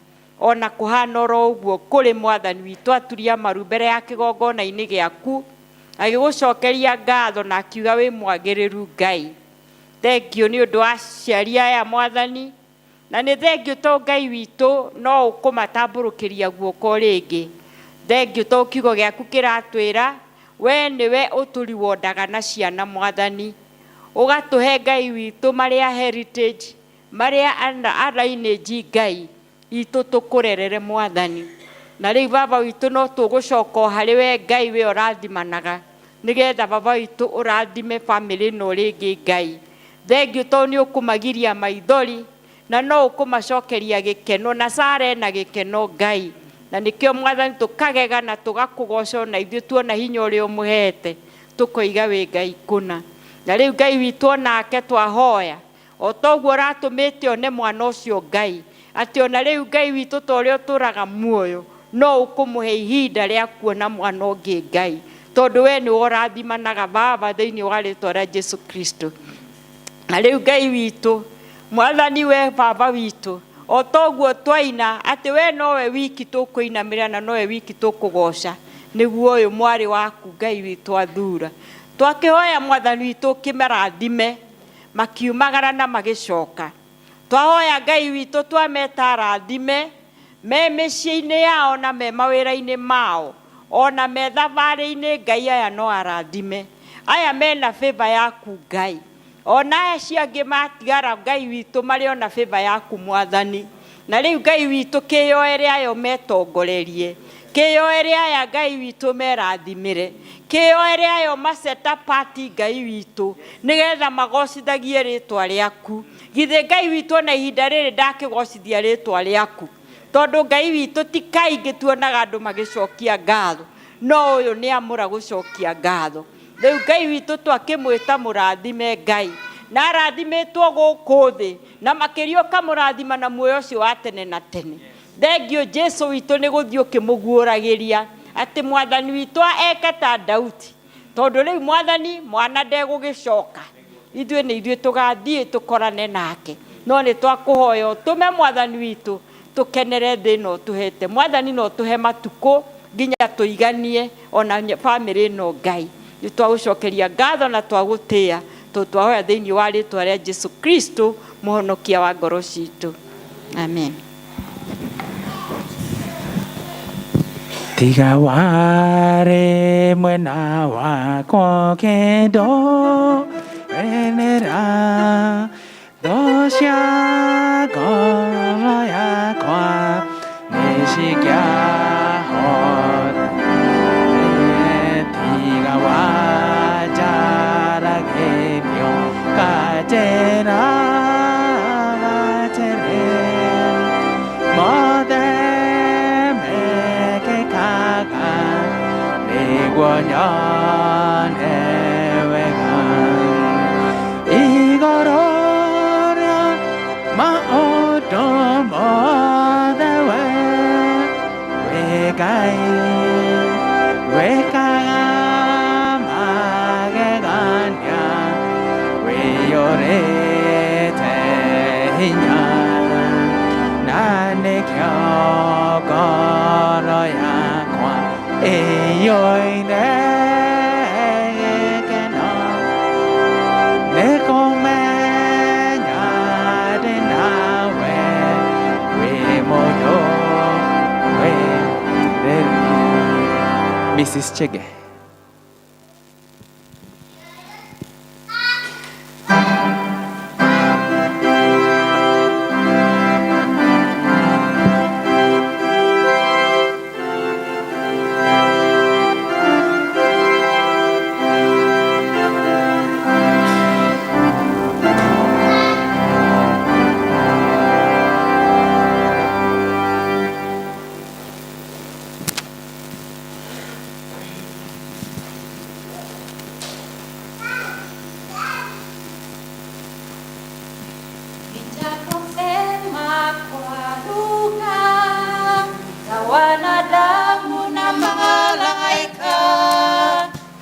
ona kũhana oro ũguo kũrĩ Mwathani witũ aturia maru mbere ya kĩgongona-inĩ gĩaku agĩgũcokeria ngatho na akiuga wĩ mwagĩrĩru Ngai. Thengio nĩ ũndũ wa aciari aya Mwathani na nĩ thengio to Ngai witũ no ũkũmatambũrũkĩria guoko rĩngĩ. Thengio to kiugo gĩaku kĩratwĩra we nĩwe ũtũri wondaga na ciana Mwathani. Ugatuhe Ngai witũ maria heritage maria lineage Ngai itũ tũkũrerere Mwathani. Na rĩu Baba witũ no tũgũcoka harĩ we Ngai we ũrathimanaga nigetha Baba witũ ũrathime family no rĩngĩ Ngai. Thengio to nĩ ũkũmagiria maithori na no ũkũmacokeria gĩkeno na Sarah na gĩkeno Ngai. Na nĩkĩo Mwathani tũkagega na tũgakũgoca na ithuĩ tuona hinya ũrĩa ũmũhete tũkoiga wĩ Ngai kũna. Na rĩu Ngai witũ nake twahoya o toguo ratũmĩte one mwana ũcio Ngai atĩ ona rĩu Ngai witũ ta ũrĩa ũtũraga muoyo no ũkũmũhe ihinda rĩa kuona mwana ũngĩ Ngai tondu we nĩwe ũrathimanaga Baba thĩinĩ wa rĩĩtwa rĩa Jesu Kristo. Na rĩu Ngai witũ Mwathani we baba witũ, o toguo twaina atĩ we nowe wiki tũkũinamĩrĩra na nowe wiki tũkũgoca, nĩguo ũyũ mwarĩ waku Ngai witũ athura. Twakĩhoya Mwathani witũ kĩmarathime makiumagara na magĩcoka. Twahoya Ngai witũ twameta arathime me mĩciĩ-inĩ yao na me mawĩra-inĩ mao, ona me thabarĩ-inĩ Ngai aya no arathime. Aya mena favor yaku Ngai, ona aya ciangĩ matigara Ngai witũ marĩ ona favor yaku Mwathani. Na rĩu Ngai witũ kĩyoere ayo metongorerie, kĩyoere aya Ngai witũ merathimĩre, kĩyoere ayo maseta party Ngai witũ, nĩgetha magocithagie rĩtwa rĩaku. Githĩ Ngai witũ na ihinda rĩrĩ ndakĩgocithia rĩtwa rĩaku, tondũ Ngai witũ ti kaingĩ tuonaga andũ magĩcokia ngatho, no ũyũ nĩ amũra gũcokia ngatho. Rĩu Ngai witũ twakĩmwĩta mũrathime Ngai, na arathimĩtwo gũkũ thĩ, na makĩria ũkamũrathima na muoyo ũcio wa tene na tene. Thengio Jesu witũ nĩ gũthiĩ ũkĩmũguũragĩria atĩ Mwathani witũ eke ta Daudi, tondũ rĩu Mwathani mwana ndegũgĩcoka, ithuĩ nĩ ithuĩ tũgathiĩ tũkorane nake. No nĩ twakũhoya ũtũme Mwathani witũ tũkenere thĩ ĩno tũhete. Mwathani no tũhe matukũ nginya tũiganie ona bamĩrĩ ĩno Ngai. Nĩ twagũcokeria ngatho na twagũtĩĩa, tondũ twahoya thĩinĩ wa rĩtwa rĩa Jesu Kristo mũhonokia wa ngoro citũ. Amen. Tiga ware mwena wako kendo wenera dosya ngoro yakwa nĩcikia hot. Tiga wanjaragenio katena gatere mothe mekekaga nĩguo nyone wega igũrũ rĩa maũndũ mothe we Ngai wekaga magegania wĩyũrĩte hinya na nĩkĩo ngoro yakwa ĩyũire gĩkeno nĩ kũmenya ndĩ nawe wĩ mũndũ wĩ theru. Mrs. Chege.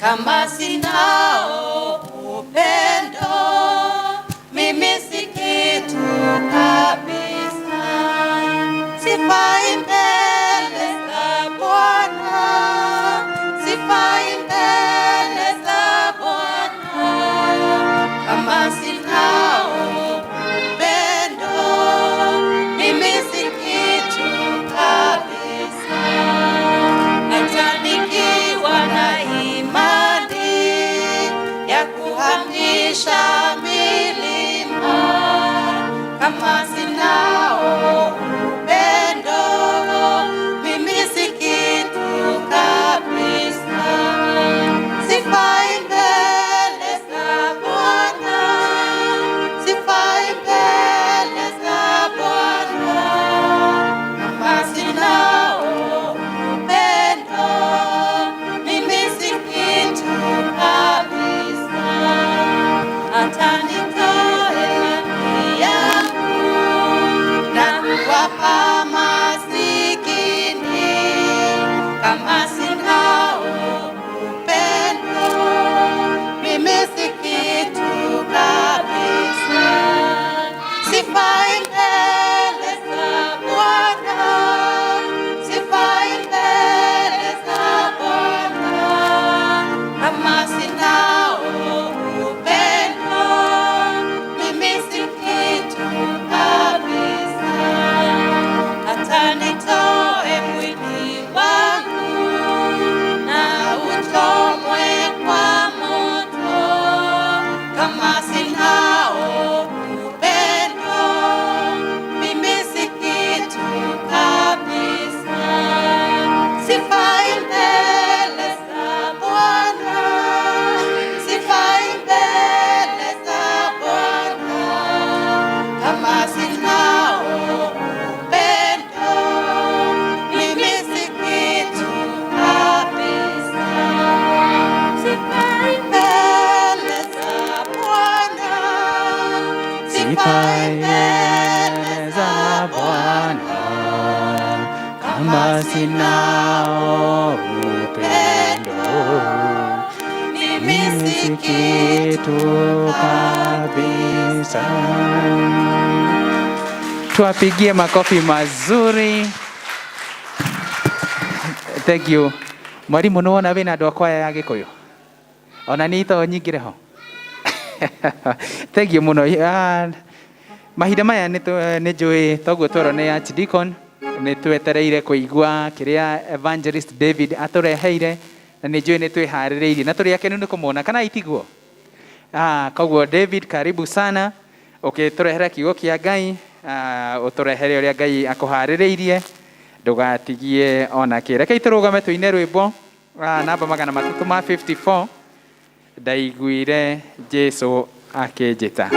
Kama sinao upendo, mimi si kitu kabisa. Sifai mbele za Bwana, sifai mbele za Bwana. Kama sinao upendo, mimi si kitu kabisa. Hata nikiwa na kuhamisha milima, kama sinao upendo kama sinao upendo mimi si kitu kabisa. Tuwapigie makofi mazuri. Thank you. Mwalimu nuona wina andu akwaya ya Gikuyu ona ni ito nyingire ho. Thank you muno. Mahinda maya nĩ njũĩ toguo twero nĩ Archdeacon nĩ twetereire kũigua kĩrĩa Evangelist David atũreheire na nĩ njũĩ nĩ twĩharĩrĩirie na tũrĩ akenu nĩ kũmwona kana itiguo. Koguo David, karibu sana ũkĩtũrehera kiugo kĩa Ngai, ũtũrehere ũrĩa Ngai akũharĩrĩirie, ndũgatigie ona kĩ. Rekei tũrũgame tũine rwĩmbo namba 354 ndaiguire Jesu akĩnjĩta.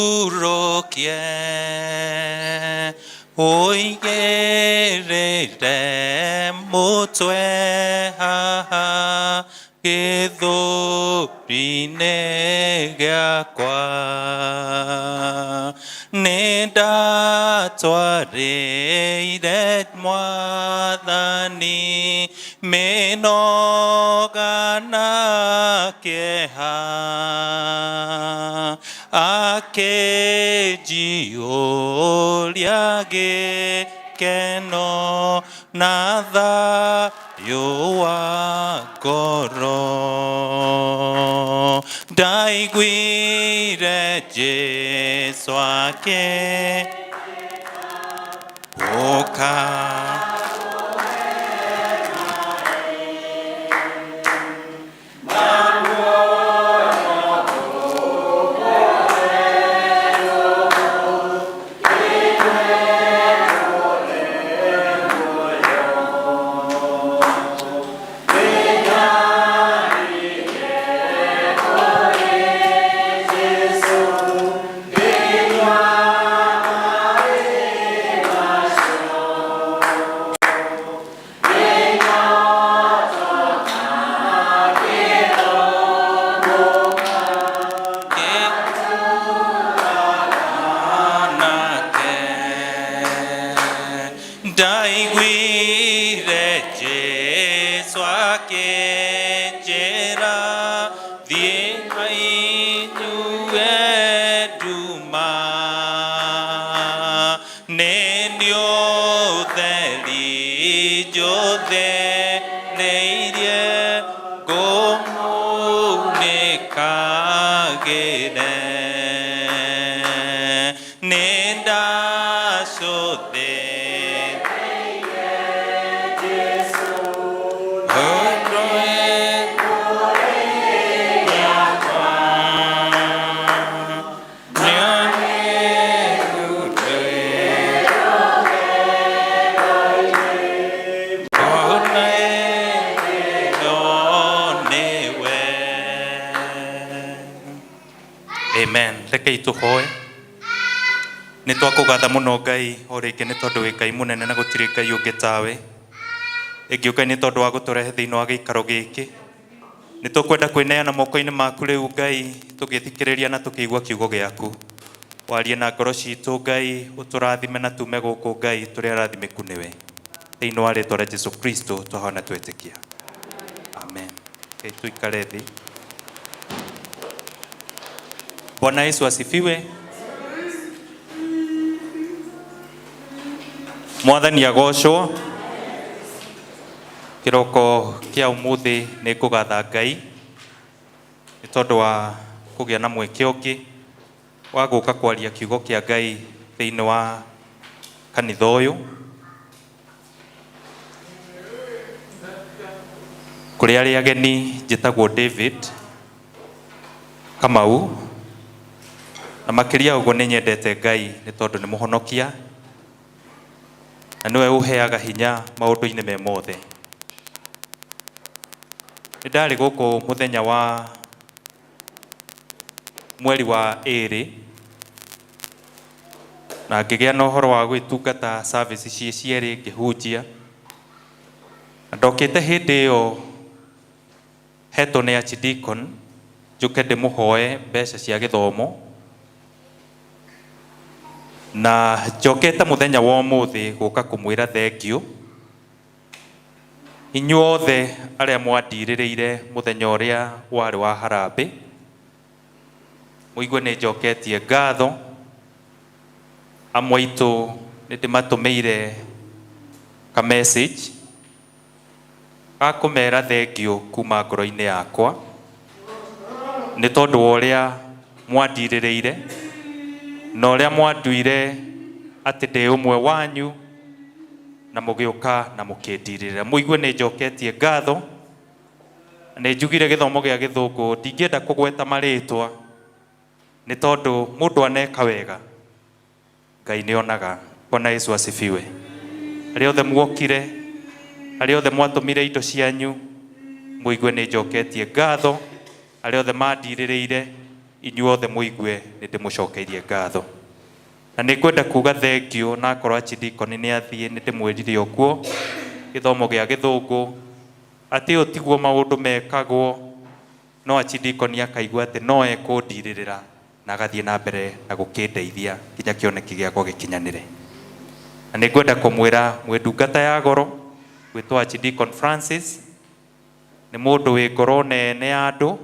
Kuhurokie oigerere mutwe haha gĩthũri-inĩ gĩakwa nĩndatwarĩire Mwathani mĩnoga na kĩeha akĩnjiyũria gĩkeno na thayũ wa ngoro. Ndaiguire Jesũ akĩnjĩta Rekei tũhoe. Nĩ twakũgatha mũno Ngai o rĩngĩ nĩ tondũ wĩ Ngai mũnene na gũtirĩ Ngai ũngĩ tawe. Ĩngĩ Ngai nĩ tondũ wa gũtũrehe thĩinĩ wa gĩikaro gĩkĩ. Nĩ tũkwenda kwĩneana moko-inĩ maku rĩu Ngai, tũgĩthikĩrĩria na tũkĩigua kiugo gĩaku. Warie na ngoro citũ Ngai, ũtũrathime na tume gũkũ Ngai tũrĩ arathimĩku nĩwe. Thĩinĩ wa rĩĩtwa rĩa Jesũ Kristo twahoya na twĩtĩkia. Amen. Rekei tũikare thĩ. Bwana Yesu asifiwe. Mwathani agocwo. Kĩroko kĩa ũmũthĩ nĩ ngũgatha Ngai nĩ tondũ wa kũgĩa na mweke ũngĩ wa gũka kwaria kiugo kĩa Ngai thĩinĩ wa kanitha ũyũ. Kũrĩ arĩa ageni njĩtagwo David Kamau. Na makĩria ũguo nĩ nyendete Ngai nĩ tondũ nĩ mũhonokia na nĩwe ũheaga hinya maũndũ-inĩ me mothe. Nĩ ndarĩ gũkũ mũthenya wa mweri wa ĩrĩ na ngĩgĩa na ũhoro wa gwĩtungata service ici cierĩ ngĩhunjia. Ndokĩte hĩndĩ ĩyo hetwo nĩ Archdeacon njũke ndĩmũhoe mbeca cia gĩthomo, na njokete mũthenya wa ũmũthĩ gũka kũmwĩra thengiũ inyuothe arĩa mwandirĩrĩire mũthenya ũrĩa warĩ wa harambĩ. Mũigue nĩ njoketie ngatho, amwe aitũ nĩ ndĩmatũmĩire ka message ga kũmera thengiũ kuma ngoro-inĩ yakwa nĩ tondũ wa ũrĩa mwandirĩrĩire na ũrĩa mwanduire atĩ ndĩ ũmwe wanyu na mũgĩũka na mũkĩndirĩrĩra. Mũigue nĩ njoketie ngatho, nĩ njugire gĩthomo gĩa Gĩthũngũ ndingĩenda kũgweta marĩtwa nĩ tondũ mũndũ aneka wega Ngai nĩonaga. Bwana Yesu asifiwe. Arĩa othe muokire, arĩa othe mwatũmire indo cianyu, mũigue nĩ njoketie ngatho. Arĩa othe mandirĩrĩire, inyuothe mũigue nĩ ndĩmũcokeirie ngatho. Na nĩ ngwenda kuga thengiũ na akorwo Archdeacon nĩ athiĩ nĩ ndĩmwĩrire ũguo gĩthomo gĩa Gĩthũngũ atĩ ũyũ tiguo maũndũ mekagwo, no Archdeacon akaigua atĩ no ekũndirĩrĩra na agathiĩ na mbere na gũkĩndeithia nginya kĩoneki gĩakwa gĩkinyanĩre. Na nĩ ngwenda kũmwĩra mwĩ ndungata ya goro gwĩtwo Archdeacon Francis nĩ mũndũ wĩ ngoro nene ya andũ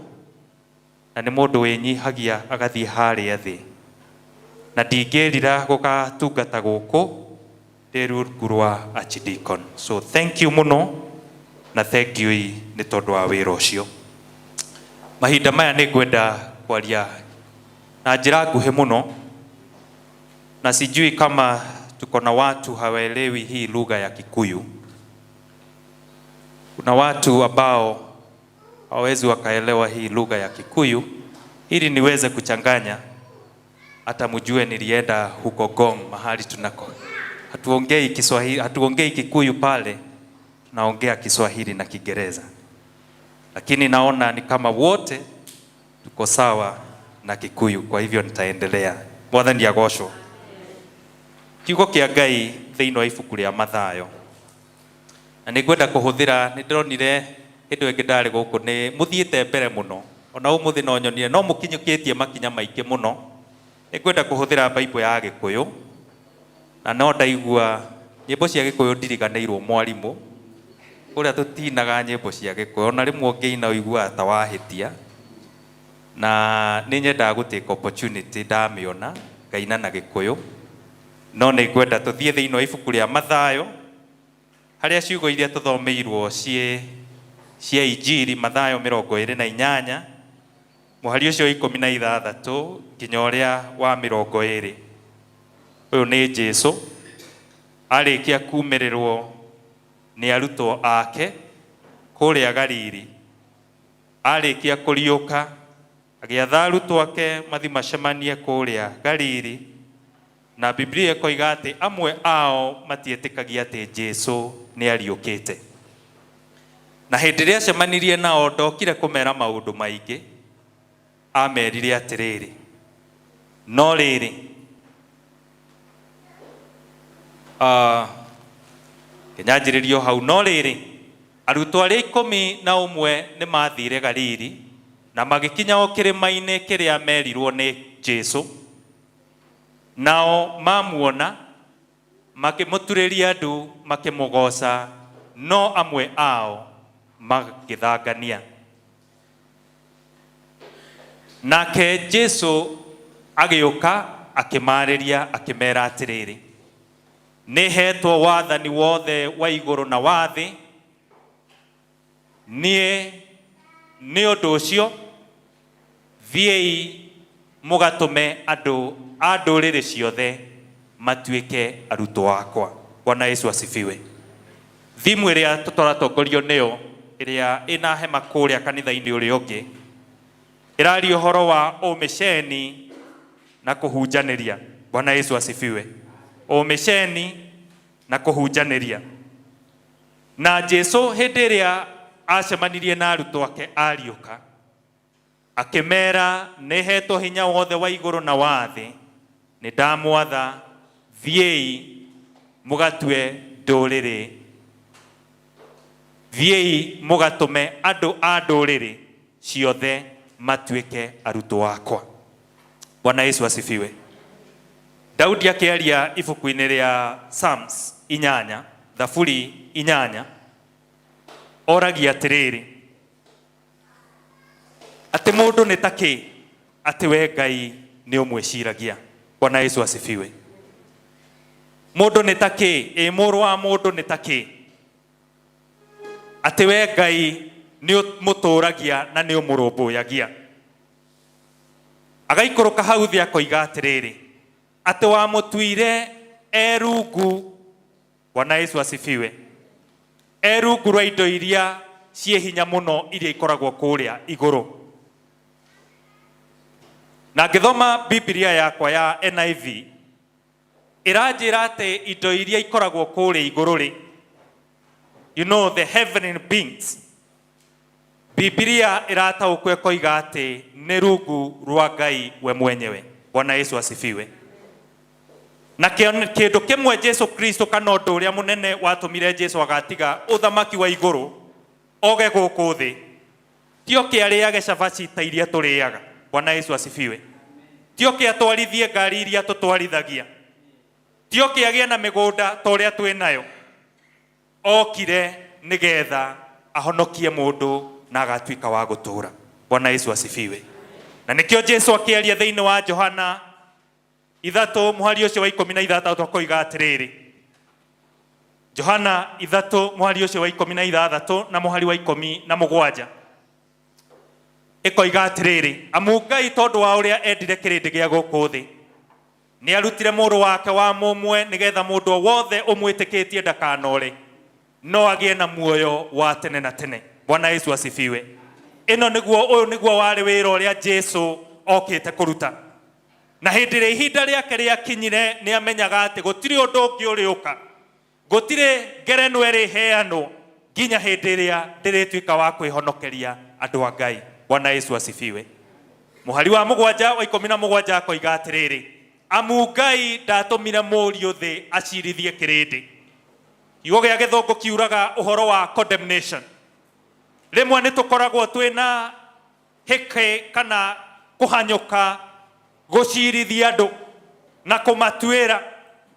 na nĩ mũndũ wĩnyihagia agathiĩ harĩa thĩ, na ndingĩrira gũgatungata gũkũ ndĩ rungu rwa Archdeacon. So thank you mũno, na thank you nĩ tondũ wa wĩra ũcio. Mahinda maya nĩ ngwenda kwaria na njĩra nguhĩ mũno, na sijui kama tuko na watu hawaelewi hii lugha ya Kikuyu. Kuna watu ambao hawezi wakaelewa hii lugha ya Kikuyu. Ili niweze kuchanganya, hata mjue nilienda huko Gong mahali tunako. Hatuongei Kiswahili, hatuongei Kikuyu pale, tunaongea Kiswahili na Kiingereza. Lakini naona ni kama wote tuko sawa na Kikuyu, kwa hivyo nitaendelea. Mwathani agocwo. Kiugo kĩa Ngai thĩinĩ wa ibuku rĩa Mathayo. Na nĩ ngwenda kũhũthĩra, nĩ ndĩronire hĩndĩ ĩngĩ ndarĩ gũkũ nĩ mũthiĩte mbere mũno. Ona ũmũthĩ no nyonire no mũkinyũkĩtie makinya maingĩ mũno. Nĩ ngwenda kũhũthĩra Bible ya Gĩkũyũ. Na no ndaigua nyĩmbo cia Gĩkũyũ ndiriganĩirwo mwarimũ. Ũrĩa tũtinaga nyĩmbo cia Gĩkũyũ, ona rĩmwe ũngĩina ũiguaga ta wahĩtia. Na nĩ nyendaga gũtake opportunity ndamĩona ngaina na Gĩkũyũ. No nĩ ngwenda tũthiĩ thĩinĩ wa ibuku rĩa Mathayo harĩa ciugo iria tũthomeirwo cia Injili, Mathayo 28 mũhari ũcio 16 nginya ũrĩa wa 20. Ũyũ nĩ Jesũ arĩkia kumĩrĩrwo nĩ arutwo ake kũrĩa Galili. Arĩkia kũriũka agĩatha arutwo ake mathi macemanie kũrĩa Galili, na Biblia ĩkoiga atĩ amwe ao matietĩkagia atĩ Jesũ nĩ ariũkĩte. Na hĩndĩ ĩrĩa acemanirie nao ndokire kũmera maũndũ maingĩ, amerire atĩrĩrĩ, no rĩrĩ kĩnyanjĩrĩrio hau, no rĩrĩ arutwo arĩa 11 nĩ mathire Galili na magĩkinya o kĩrĩma-inĩ kĩrĩa merirwo nĩ Jesũ. Nao mamuona makĩmũturĩria andũ makĩmũgoca, no amwe ao magĩthangania. Nake Jesũ agĩũka akĩmarĩria akĩmera atĩrĩrĩ, nĩ hetwo wathani wothe wa igũrũ na wa thĩ. Niĩ nĩ ũndũ ũcio thiĩi mũgatũme andũ a ndũrĩrĩ ciothe matuĩke arutwo akwa. Bwana Yesu asifiwe. Thimu ĩrĩa tũtaratongorio nĩyo ĩrĩa ĩna hema kũrĩa kanitha-inĩ ũrĩa ũngĩ ĩraria ũhoro wa ũmĩceni na kũhunjanĩria. Bwana Yesu asifiwe. Ũmĩceni na kũhunjanĩria. Na Jesũ hĩndĩ ĩrĩa acemanirie na arutwo ake ariũka akimera nehetwo hinya wothe wa iguru na wathi ni ndamwatha thiei mugatue nduriri thiei mugatume andu a nduriri ciothe matuike arutwo akwa. Bwana Yesu asifiwe. Daudi akiaria ibuku-ini ria Psalms 8 Thaburi 8 oragia atiriri ati mundu ni taki ati we Ngai ni umwiciragia. Bwana Yesu asifiwe. Mundu ni taki muru wa mundu ni taki ati we Ngai ni muturagia na ni umurumbuyagia. Agaikoroka hau thia koiga atiriri ati wa mutuire erungu. Bwana Yesu asifiwe. Erungu rwa indo iria cie hinya muno iria ikoragwo kuria iguru. Na ngithoma Biblia yakwa ya NIV iranjira ati indo iria ikoragwo kuria iguru ri, you know, the heavenly beings. Biblia irataukwe koiga ati ni rungu rwa Ngai we mwenyewe. Bwana Yesu asifiwe. Na kindu kimwe Jesu Kristo kana undu uria munene watumire Jesu agatiga uthamaki wa iguru oge guku thi, tio kiariage cabaci ta iria turiaga. Bwana Yesu asifiwe. Tio kiatwarithie ngari iria tutwarithagia, tio kiagia na migunda ta uria twinayo. Okire nigetha ahonokie mundu na agatuika wa gutura. Bwana Yesu asifiwe. Na nikio Jesu akiaria thiini wa Johana 3 muhari ucio wa 16 koiga atiriri. Johana 3 muhari ucio wa 16 na muhari wa 17 ikoiga atiriri, amu Ngai tondu wa uria endire kirindi gia guku thi ni arutire muru wake wa mumwe nigetha mundu wothe umwitikitie ndakanore no agie na muoyo wa tene na tene. Bwana Yesu asifiwe. Ino niguo wari wira uria Jesu okite kuruta. Na hindire ihinda riake riakinyire ni amenyaga ati gutiri undu ungi uriuka, gutiri ngerenwa iriheanwo nginya hindi iria ndirituika wa kwihonokeria andu a Ngai. Bwana Yesu asifiwe. Muhari wa 7 wa 17 koiga atiriri, amu Ngai ndatumire muriu thi acirithie kirindi. Kiugo gia githungu kiuraga uhoro wa condemnation. Rimwe ni tukoragwo twina hike kana kuhanyuka gucirithia andu na kumatuira,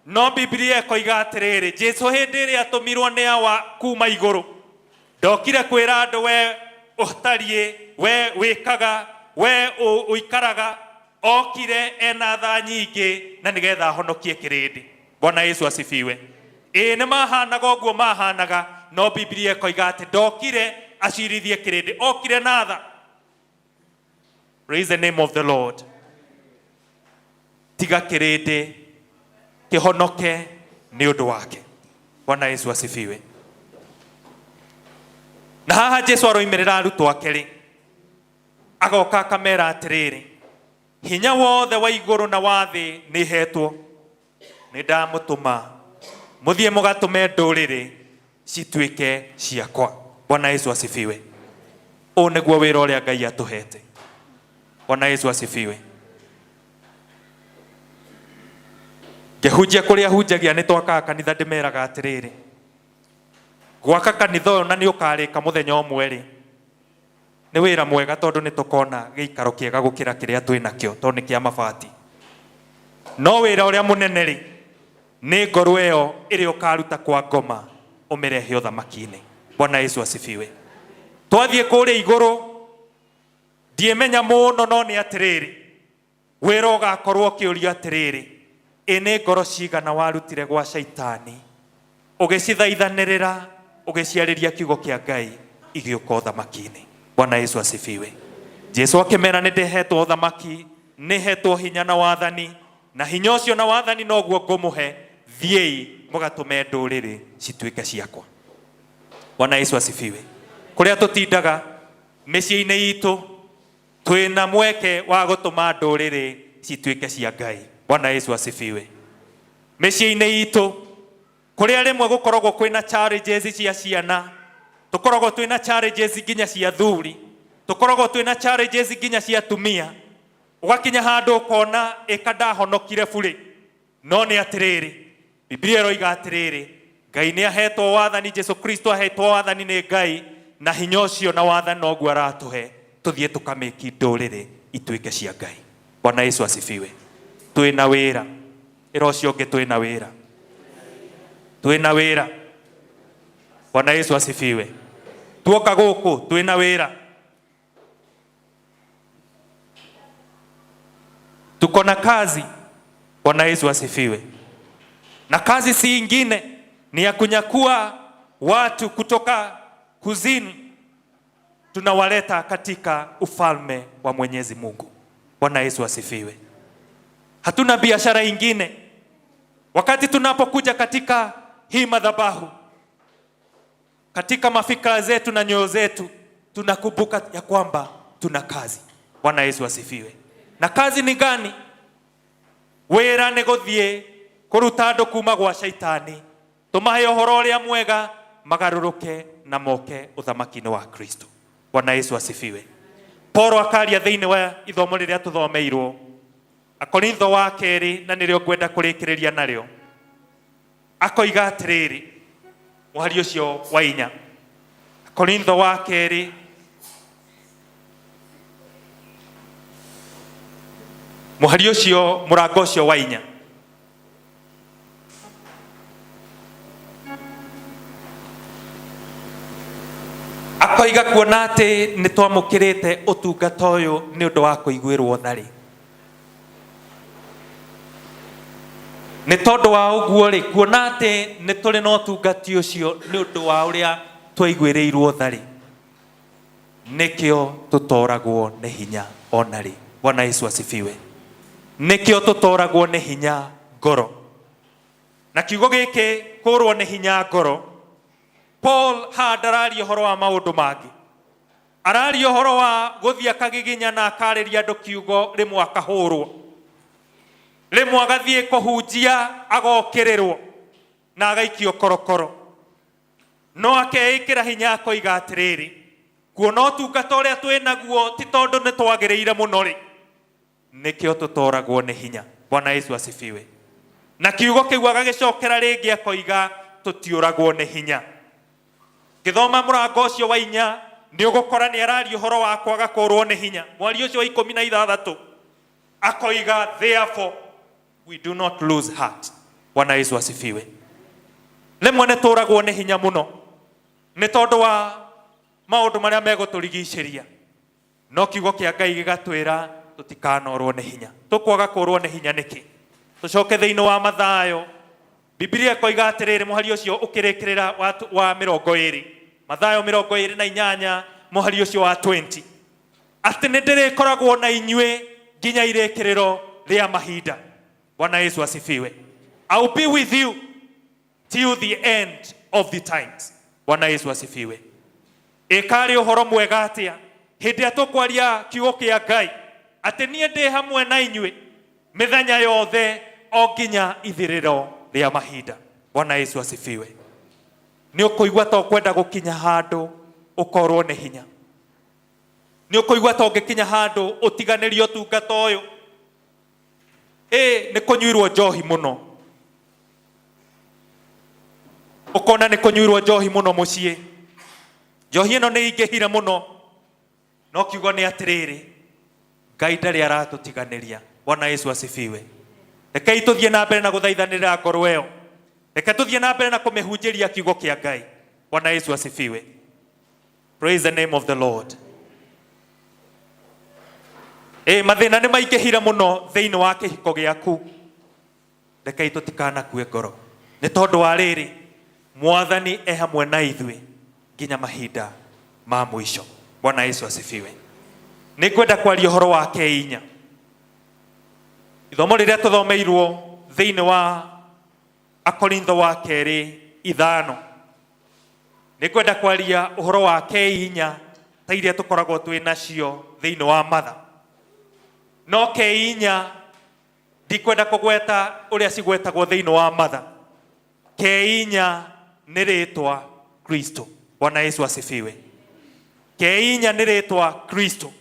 no Biblia koiga atiriri, Jesu hindi iria atumirwo ni awa kuma iguru ndokire kwira andu we utarie, we wikaga, we uikaraga, okire ena tha nyingi na nigetha ahonokie kirindi. Bwana Yesu asifiwe. Ni mahanaga uguo mahanaga, no Biblia koiga ati ndokire acirithie kirindi, okire na tha. Praise the name of the Lord. Tiga kirindi kihonoke ni undu wake. Bwana Yesu asifiwe. Na haha Jesu aroimerera arutwo ake ri, agoka akamera atiriri, hinya wothe wa iguru na wa thi ni hetwo, ni ndamutuma muthie mugatume nduriri cituike ciakwa. Bwana Yesu asifiwe. O niguo wira uria Ngai atuhete. Bwana Yesu asifiwe. Ngehunjia kuria hunjagia ni twakaga kanitha ndimeraga atiriri, gwaka kanitha uyu na ni ukarika muthenya umwe ri ni wira mwega tondu ni tukona giikaro kiega gukira kiria twinakio tondu ni kia mabati. No wira uria munene ri ni ngoru iyo iri ukaruta kwa ngoma umirehe uthamaki-ini. Bwana Yesu asifiwe. Twathie kuria iguru ndiemenya muno, no ni atiriri wira ugakorwo kiuria atiriri, ene ngoro cigana warutire gwa shaitani ugicithaithanirira ugiciariria kiugo kia Ngai igiuka uthamaki-ini. Bwana Yesu asifiwe. Jesu akimera ni ndihetwo uthamaki, ni hetwo hinya na wathani, na hinya ucio na wathani noguo ngumuhe, thiei mugatume nduriri cituike ciakwa. Bwana Yesu asifiwe. Kuria tutindaga micii-ini itu twina mweke wa gutuma nduriri cituike cia Ngai. Bwana Yesu asifiwe. Micii-ini itu kuria rimwe gukoragwo kwina challenges cia ciana, tukoragwo twina challenges nginya cia thuri, tukoragwo twina challenges nginya cia tumia ugakinya handu ukona ikada honokire buri no ni atiriri Biblia iroiga atiriri Ngai ni ahetwo wathani Jesu Kristo ahetwo wathani ni Ngai na hinya ucio na wathani noguo aratuhe tuthie tukameki nduriri ituike cia Ngai. Bwana Yesu asifiwe. Twina wira ira ucio ungi twina wira Bwana Yesu asifiwe. Tuoka guku twina wira, tuko na kazi. Bwana Yesu asifiwe. Na kazi si ingine ni ya kunyakua watu kutoka kuzini, tunawaleta katika ufalme wa Mwenyezi Mungu. Bwana Yesu asifiwe. Hatuna biashara ingine. Wakati tunapokuja katika hii madhabahu, katika mafikra zetu na nyoyo zetu, tunakumbuka ya kwamba tuna kazi. Bwana Yesu asifiwe. Na kazi ni gani? Wera nĩ gũthiĩ kũruta andũ kuma gwa shaitani, tũmahe ũhoro ũrĩa mwega, magarũrũke na moke ũthamaki-inĩ wa Kristo. Bwana Yesu asifiwe. Paulo akaria thĩinĩ wa ithomo rĩrĩa tũthomeirwo Akorintho wa kerĩ, na nĩrĩo ngwenda kũrĩkĩrĩria narĩo, akoiga atĩrĩrĩ mũhari ũcio wa 4, Akorintho wa kerĩ mũhari ũcio mũrango ũcio wa 4, akoiga kuona atĩ nĩ twamũkĩrĩte ũtungata ũyũ nĩ ũndũ wa kũiguĩrwo tharĩ. Nĩ tondũ wa ũguo rĩ, kuona atĩ nĩ tũrĩ na ũtungati ũcio nĩ ũndũ wa ũrĩa twaiguĩrĩirwo tharĩ, nĩkĩo tũtoragwo nĩ hinya onarĩ. Bwana Yesu asifiwe. Nĩkĩo tũtoragwo nĩ hinya ngoro. Na kiugo gĩkĩ kũrwo nĩ hinya ngoro, Paul handararia ũhoro wa maũndũ mangĩ. Araria ũhoro wa gũthiĩ akagiginya na akarĩria andũ kiugo, rĩmwe akahũrwo, rĩmwe agathiĩ kũhunjia agokĩrĩrwo na agaikio korokoro. No akeĩkĩra hinya akoiga atĩrĩrĩ, kuona ũtungata ũrĩa twĩnaguo ti tondũ nĩ twagĩrĩire mũno rĩ, nĩkĩo tũtoragwo nĩ hinya. Bwana Yesu asifiwe. Na kiugo kĩu agagĩcokera rĩngĩ akoiga tũtiũragwo nĩ hinya. Gĩthoma mũrango ũcio wa 4 nĩ ũgũkora nĩ araria ũhoro wa kwaga kũrwo nĩ hinya. Mwari ũcio wa 16 akoiga therefore we do not lose heart. Bwana Yesu asifiwe. Rĩmwe nĩ tũragwo nĩ hinya mũno nĩ tondũ wa maũndũ marĩa megũtũrigicĩria, no kiugo kĩa Ngai gĩgatwĩra tũtikanorwo nĩ hinya. Tũkwaga kũrwo nĩ hinya nĩkĩ? Tũcoke thĩinĩ wa Mathayo, Biblia ĩkoiga atĩrĩrĩ mũhari ũcio ũkĩrĩkĩrĩra wa 20, Mathayo 28 mũhari ũcio wa 20, atĩ nĩ ndĩrĩkoragwo na inyuĩ nginya irĩkĩrĩro rĩa mahinda. Bwana Yesu asifiwe. I will be with you till the end of the times. Bwana Yesu asifiwe. Ĩkarĩ ũhoro mwega atĩa hĩndĩ tũkwaria kiugo kĩa Ngai atĩ niĩ ndĩ hamwe na inyuĩ mĩthenya yothe o nginya ithirĩro rĩa mahinda. Bwana Yesu asifiwe. Nĩ ũkũigua ta ũkwenda gũkinya handũ ũkorwo nĩ hinya. Nĩ ũkũigua ta ũngĩkinya handũ ũtiganĩrio ũtungata ũyũ. Nĩ kũnyuirwo njohi mũno. Ũkona nĩ kũnyuirwo njohi mũno mũciĩ. Njohi ĩno nĩ ingĩhire mũno. No kiugo nĩ atĩrĩrĩ, Ngai ndarĩ aratũtiganĩria. Bwana Yesu asifiwe. Rekei tũthiĩ na mbere na gũthaithanĩrĩra ngoro ĩyo. Reke tũthiĩ na mbere na kũmĩhunjĩria kiugo kĩa Ngai. Bwana Yesu asifiwe. Praise the name of the Lord. Mathĩna nĩ maingĩhire mũno thĩinĩ wa kĩhiko gĩaku. Rekei tũtikanakue ngoro. Nĩ tondũ wa rĩrĩ, Mwathani e hamwe na ithuĩ nginya mahinda ma mũico. Bwana Yesu asifiwe. Nĩ ngwenda kwaria ũhoro wa K4. Ithomo rĩrĩa tũthomeirwo thĩinĩ wa Akorintho wa kerĩ 5. Nĩ ngwenda kwaria ũhoro wa K4 ta iria tũkoragwo twĩ nacio thĩinĩ wa matha. No K4 ndikwenda kũgweta ũrĩa cigwetagwo thĩinĩ wa matha. K4 nĩ rĩtwa Kristo. Bwana Yesu asifiwe. keinya nĩ rĩtwa Kristo.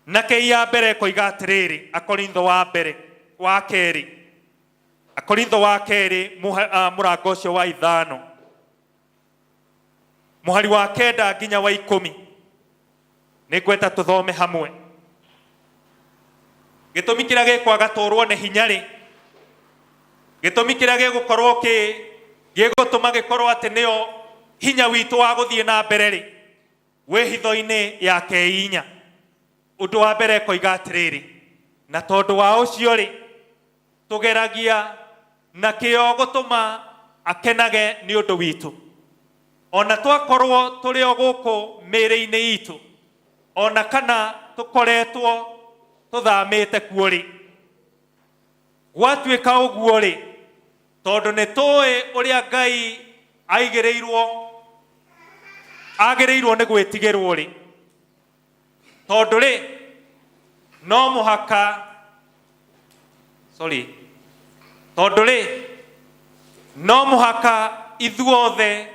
Na kei ya mbere koiga atĩrĩrĩ, Akorintho wa mbere wa kerĩ, Akorintho wa kerĩ mũrango ũcio wa 5 mũhari wa 9 nginya wa 10. Nĩngwenda tũthome hamwe. Gĩtũmi kĩrĩa gĩkwaga tũrwo nĩ hinya rĩ, gĩtũmi kĩrĩa gĩgũkorwo gĩgũtũma gĩkorwo atĩ nĩyo hinya witũ wa gũthiĩ na mbere rĩ, wĩ hitho-inĩ ya keinya. Ũndũ wa mbere koiga atĩrĩrĩ, na tondũ wa ũcio rĩ, tũgeragia na kĩo gũtũma akenage nĩ ũndũ witũ. Ona twakorwo tũrĩ o gũkũ mĩĩrĩ-inĩ itũ, ona kana tũkoretwo tũthamĩte kuo rĩ, gwatuĩka ũguo rĩ, tondũ nĩ tũĩ ũrĩa Ngai agĩrĩirwo nĩ gwĩtigĩrwo rĩ, tondũ rĩ, no mũhaka ithuothe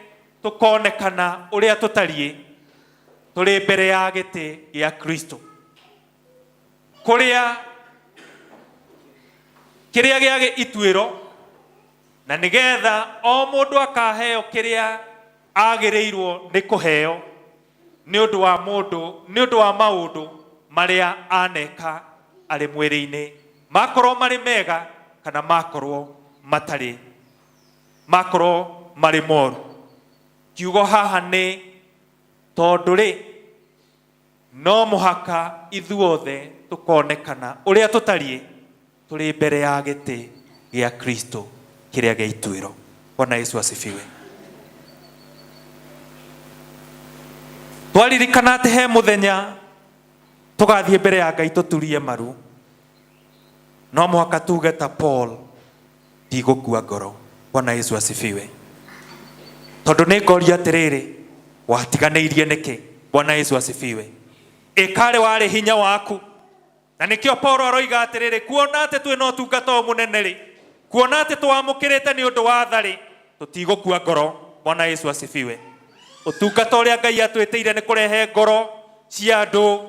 tũkonekana ũrĩa tũtariĩ tũrĩ mbere ya gĩtĩ gĩa Kristo, kĩrĩa gĩa ituĩro, na nĩgetha o mũndũ akaheo kĩrĩa agĩrĩirwo nĩ kũheo nĩ ũndũ wa maũndũ marĩa aneka arĩ mwĩrĩ-inĩ, makorwo marĩ mega kana makorwo marĩ moru. Kiugo haha nĩ tondũ rĩ, no mũhaka ithuothe tũkonekana ũrĩa tũtariĩ tũrĩ mbere ya gĩtĩ gĩa Kristo kĩrĩa gĩa ituĩro. Bwana Yesu asifiwe. Twaririkana atĩ he mũthenya tũgathiĩ mbere ya Ngai tũturie maru, no mũhaka tuge ta Paul, ndigũkua ngoro. Bwana Yesu asifiwe. Tondũ nĩ ngoria atĩrĩrĩ, watiganĩirie nĩkĩ? Bwana Yesu asifiwe. Ĩkarĩ warĩ hinya waku. Na nĩkĩo Paul aroiga atĩrĩrĩ, kuona atĩ twĩ na ũtungata mũnene rĩ, kuona atĩ twamũkĩrĩte nĩ ũndũ wa tha rĩ, tũtigũkua ngoro. Bwana Yesu asifiwe. Ũtungata ũrĩa Ngai atwĩtĩire nĩ kũrehe ngoro cia andũ,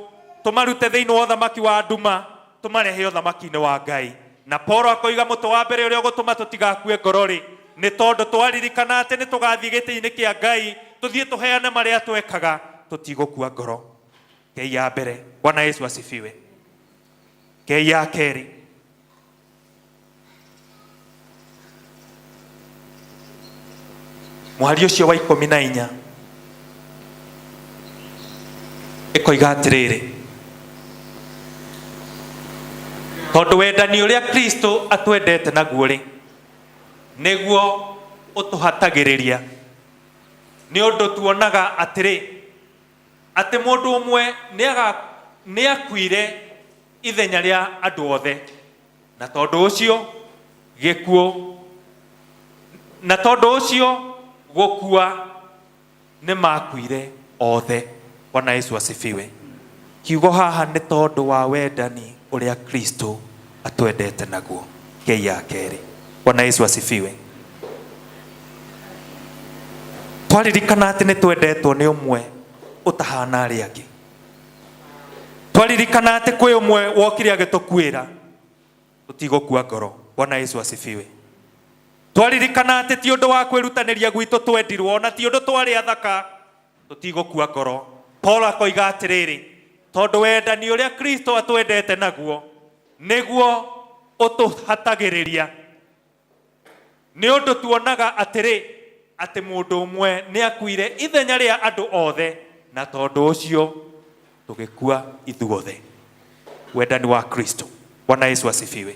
tũmarute thĩinĩ wa ũthamaki wa nduma, tũmarehe ũthamaki-inĩ wa Ngai. Na Paul akoiga mũtĩ wa mbere ũrĩa ũgũtũma tũtigakue ngoro rĩ, nĩ tondũ twaririkana atĩ nĩ tũgathiĩ gĩtĩ-inĩ kĩa Ngai, tũthiĩ tũheane marĩa twekaga, tũtigũkua ngoro. Kei ya mbere. Bwana Yesu asifiwe. Kei ya kerĩ, mũhari ũcio wa 14 ĩkoiga atĩrĩrĩ, tondũ wendani ũrĩa Kristo atwendete naguo rĩ, nĩguo ũtũhatagĩrĩria, nĩ ũndũ tuonaga atĩ mũndũ ũmwe nĩ akuire ithenya rĩa andũ othe, na tondũ ũcio gũkua nĩ makuire othe. Bwana Yesu asifiwe. Kiugo haha nĩ tondũ wa wendani ũrĩa Kristo atwendete naguo. Kei ya kerĩ. Bwana Yesu asifiwe. Twaririkana atĩ nĩ twendetwo nĩ ũmwe ũtahana arĩa angĩ. Twaririkana atĩ kwĩ ũmwe wokire agĩtũkuĩra, tũtigũkua ngoro. Bwana Yesu asifiwe. Twaririkana atĩ ti ũndũ wa kwĩrutanĩria gwitũ twendirwo, na ti ũndũ twarĩ athaka, tũtigũkua ngoro. Paul akoiga atĩrĩrĩ, tondũ wendani ũrĩa Kristo atwendete naguo, nĩguo ũtũhatagĩrĩria, nĩ ũndũ tuonaga atĩ mũndũ ũmwe nĩ akuire ithenya rĩa andũ othe, na tondũ ũcio tũgĩkua ithuothe. Wendani wa Kristo. Bwana Yesu asifiwe.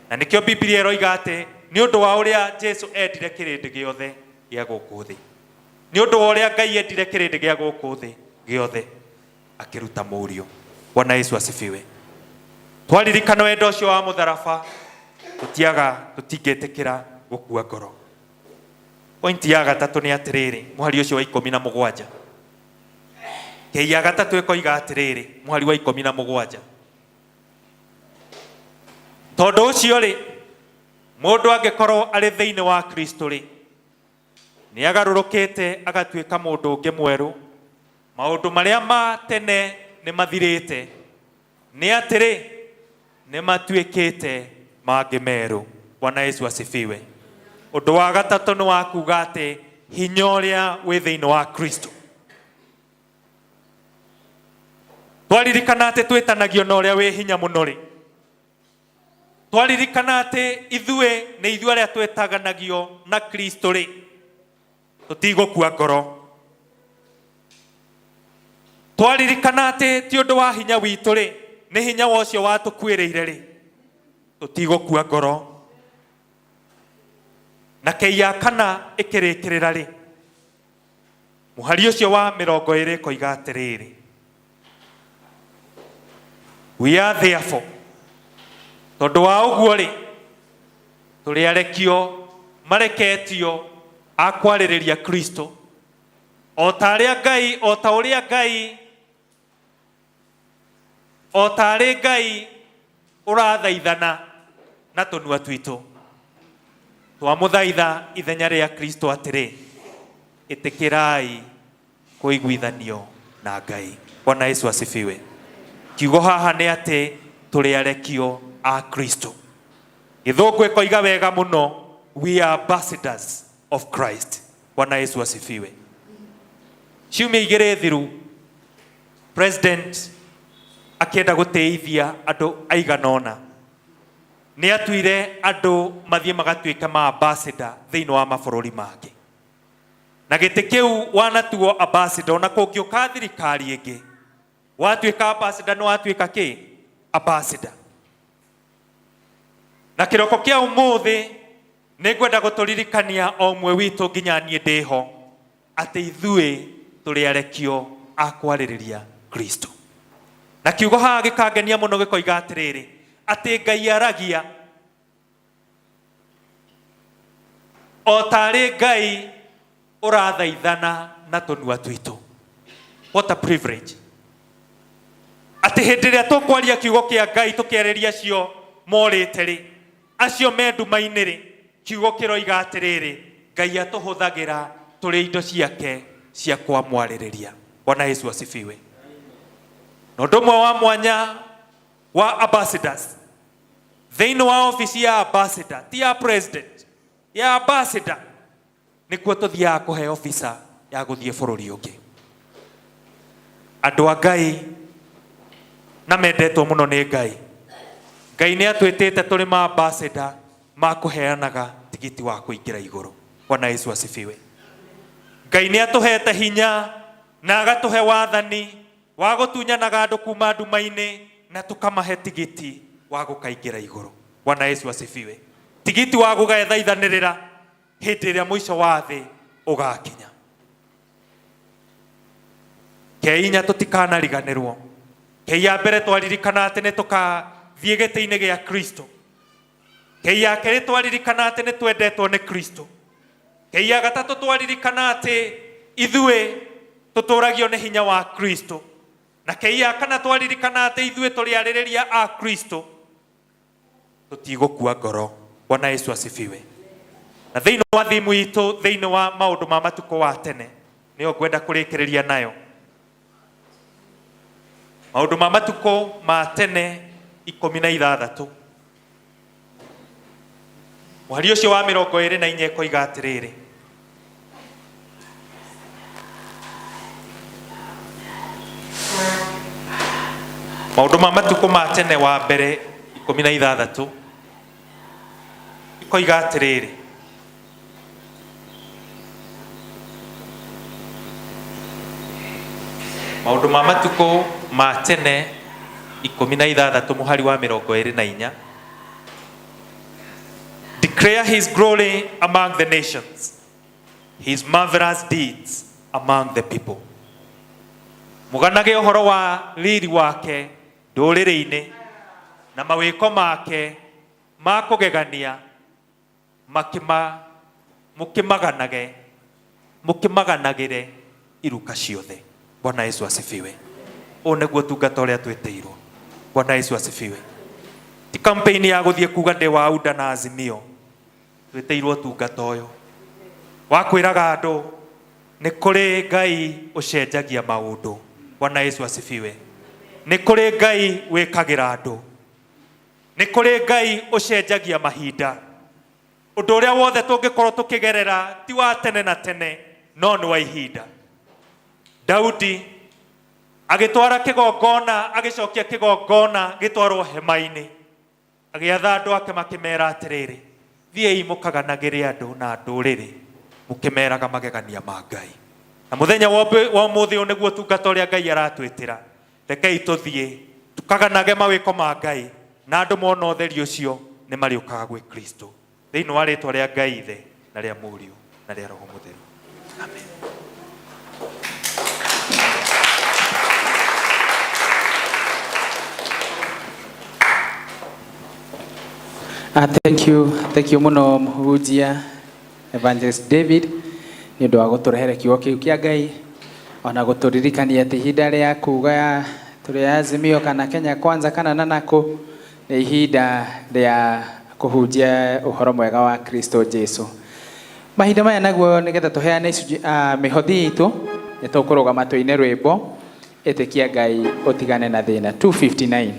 Na nĩkĩo Biblia ĩroiga atĩ nĩ ũndũ wa ũrĩa Jesu endire kĩrĩndĩ gĩothe gĩa gũkũ thĩ, nĩ ũndũ wa ũrĩa Ngai endire kĩrĩndĩ gĩa gũkũ thĩ gĩothe, akĩruta mũriũ. Bwana Yesu asifiwe. Twaririkana wendo ũcio wa mũtharaba, tũtingĩtĩkĩra gũkua ngoro. Pointi ya gatatũ nĩ atĩrĩrĩ, mũhari ũcio wa 17. Kei ya gatatũ ĩkoiga atĩrĩrĩ, mũhari wa 17. Tondũ ũcio rĩ, mũndũ angĩkorwo arĩ thĩinĩ wa Kristo rĩ, nĩ agarũrũkĩte agatuĩka mũndũ ũngĩ mwerũ, maundu maria ma tene ni mathirite ni atiri ni matuikite mangi meru. Bwana Yesu asifiwe. Undu wa gatatu ni wa kuga ati hinya uria wi thiini wa Kristo. Twaririkana ati twitanagio na uria wi hinya muno ri. Twaririkana ati ithue ni ithue aria twetaganagio na Kristo ri tutigukua ngoro. Twaririkana ati ti undu wa hinya witu ri, ni hinya wocio watukwiriire ri tutigukua ngoro. Na keia kana ikirikirira ri, muhari ucio wa 20 koiga atiriri, we are therefore, tondu wa uguo ri turi arekio mareketio akwaririria Kristo, o ta uria Ngai urathaithana na tunua twitu. Twamuthaitha ithenya ria Kristo atiri, itikirai kuiguithanio na Ngai. Bwana Yesu asifiwe. Kiugo haha ni ati turi arekio a Kristo. Githungu ikoiga wega muno, we are ambassadors of Christ. Bwana Yesu asifiwe. Ciumia igiri thiru, president akienda guteithia andu aiganona, ni atuire andu mathie magatuika ma ambassador thiini wa mabururi make. Na giti kiu wanatuo ambassador, ona kungiuka thirikari ingi watuika ambassador, no watuika ki ambassador. Na kiroko kia umuthi ni ngwenda guturirikania o mwe witu nginya nie ndiho ati ithue turi arekio akwaririria Kristo. Na kiugo haha gikangenia muno gikoiga atiriri ati Ngai aragia o tari Ngai urathaithana na tunua twitu. What a privilege. Ati hindi ria tukwaria kiugo kia Ngai tukiariria cio morite ri, acio mendumaini ri, kiugo kiroiga atiriri Ngai atuhuthagira turi indo ciake cia kwamwaririria. Bwana Yesu asifiwe. No ndomwe wa mwanya wa ambassadors thiini wa ofisi ya ambassador, ti ya president, ya ambassador, nikuo tuthiaga kuhe officer ya guthie bururi ungi. Andu a Ngai na mendetwo muno ni Ngai. Ngai ni atwitite turi ma ambassador ma kuheanaga tigiti wa kuingira iguru. Bwana Yesu asifiwe. Ngai ni atuhete hinya na agatuhe wathani wa gutunyanaga andu kuma ndumaini na tukamahe tigiti wa gukaingira iguru. Bwana Yesu asifiwe. Tigiti wa gugethaithanirira hindi ria mwisho wa thi ugakinya. Keinya tutikanariganirwo. Keia mbere twaririkana ati ni tukathie giti-ini gia Kristo. Keia keri twaririkana ati ni twendetwo ni Kristo. Keia gatatu twaririkana ati ithue tuturagio ni hinya wa Kristo. Na keia kana twaririkana ati ithue turi aririria a Kristo, tutigukua ngoro. Bwana Yesu asifiwe. Na thiini wa thimu itu, thiini wa maundu ma matuko wa tene, niyo ngwenda kurikiriria nayo. Maundu ma matuko ma tene 16. Muhari ucio wa 24 koiga atiriri, maundu ma matuko ma tene wa mbere 16 koiga atiriri, maundu ma matuko ma tene 16 muhari wa 24, declare his glory among the nations, his marvelous deeds among the people. Muganage uhoro wa riri wake nduriri-ini na mawiko make ma kugegania mukimaganagire iruka ciothe. Bwana Yesu asifiwe. Oneguo tungata uria twitiirwo. Bwana Yesu asifiwe. Ti campaign ya guthie kuga ndi wa UDA na Azimio. Twitiirwo tungata uyu wa kwiraga andu nĩ kũrĩ Ngai ũcenjagia maũndũ. Bwana Yesu asifiwe. Nĩ kũrĩ Ngai wĩkagĩra andũ. Nĩ kũrĩ Ngai ũcenjagia mahinda. Ũndũ ũrĩa wothe tũngĩkorwo tũkĩgerera ti wa tene na tene, no nĩ wa ihinda. Daudi agĩtwara kĩgongona, agĩcokia kĩgongona gĩtwarwo hema-inĩ, agĩatha andũ ake makĩmera atĩrĩrĩ, thiĩi mũkaganagĩre andũ na ndũrĩrĩ mũkĩmeraga magegania ma Ngai. Na mũthenya wa ũmũthĩ ũyũ nĩguo ũtungata ũrĩa Ngai aratwĩtĩra. Rekei tũthiĩ tukaganage mawĩko ma Ngai, na andũ mona ũtheri ũcio nĩ marĩũkaga gwĩ Kristo. Thĩinĩ wa rĩĩtwa rĩa Ngai Ithe na rĩa Mũriũ na rĩa Roho Mũtheru. Amen. Thank you muno mũhunjia Evangelist David nĩ ũndũ wa gũtũrehere kiugo kĩu kĩa Ngai, ona gũtũririkania atĩ ihinda rĩa kuga tũrĩ Azimio kana Kenya Kwanza kana Nanako nĩ ihinda rĩa kũhunjia ũhoro mwega wa Kristo Jesu. Mahinda maya naguo nĩgetha tũheane mĩhothi itũ, nĩ tũkũrũgama tũine rwĩmbo ĩtĩkia Ngai ũtigane na thĩna 259.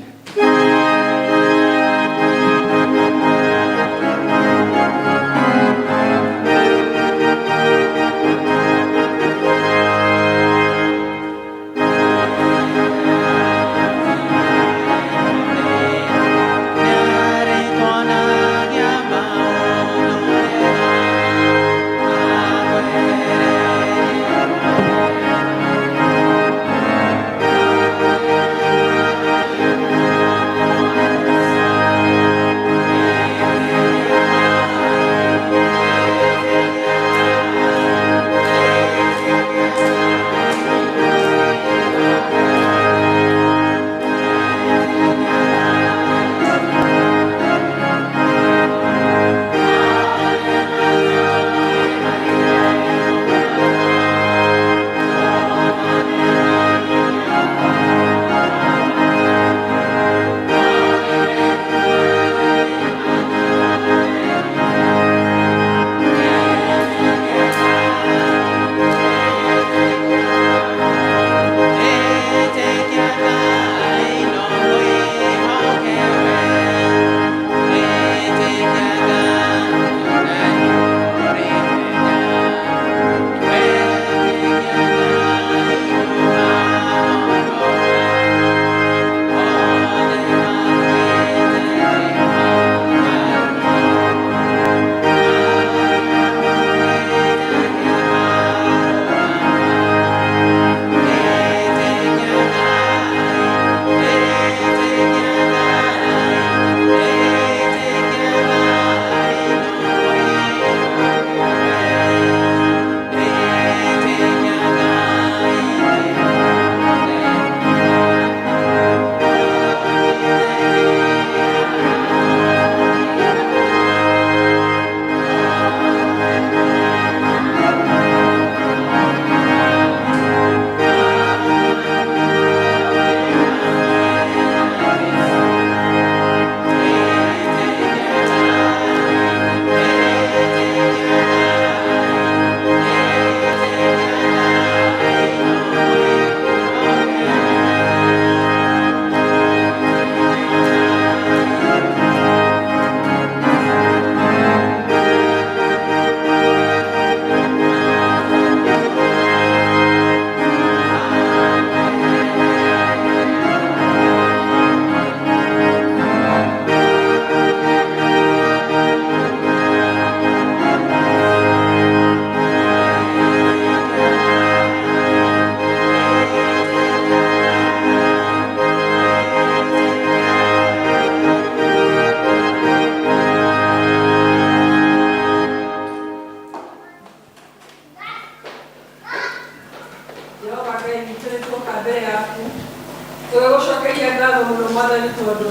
Tũgũcokeria ngatho mũno Mwathani tondũ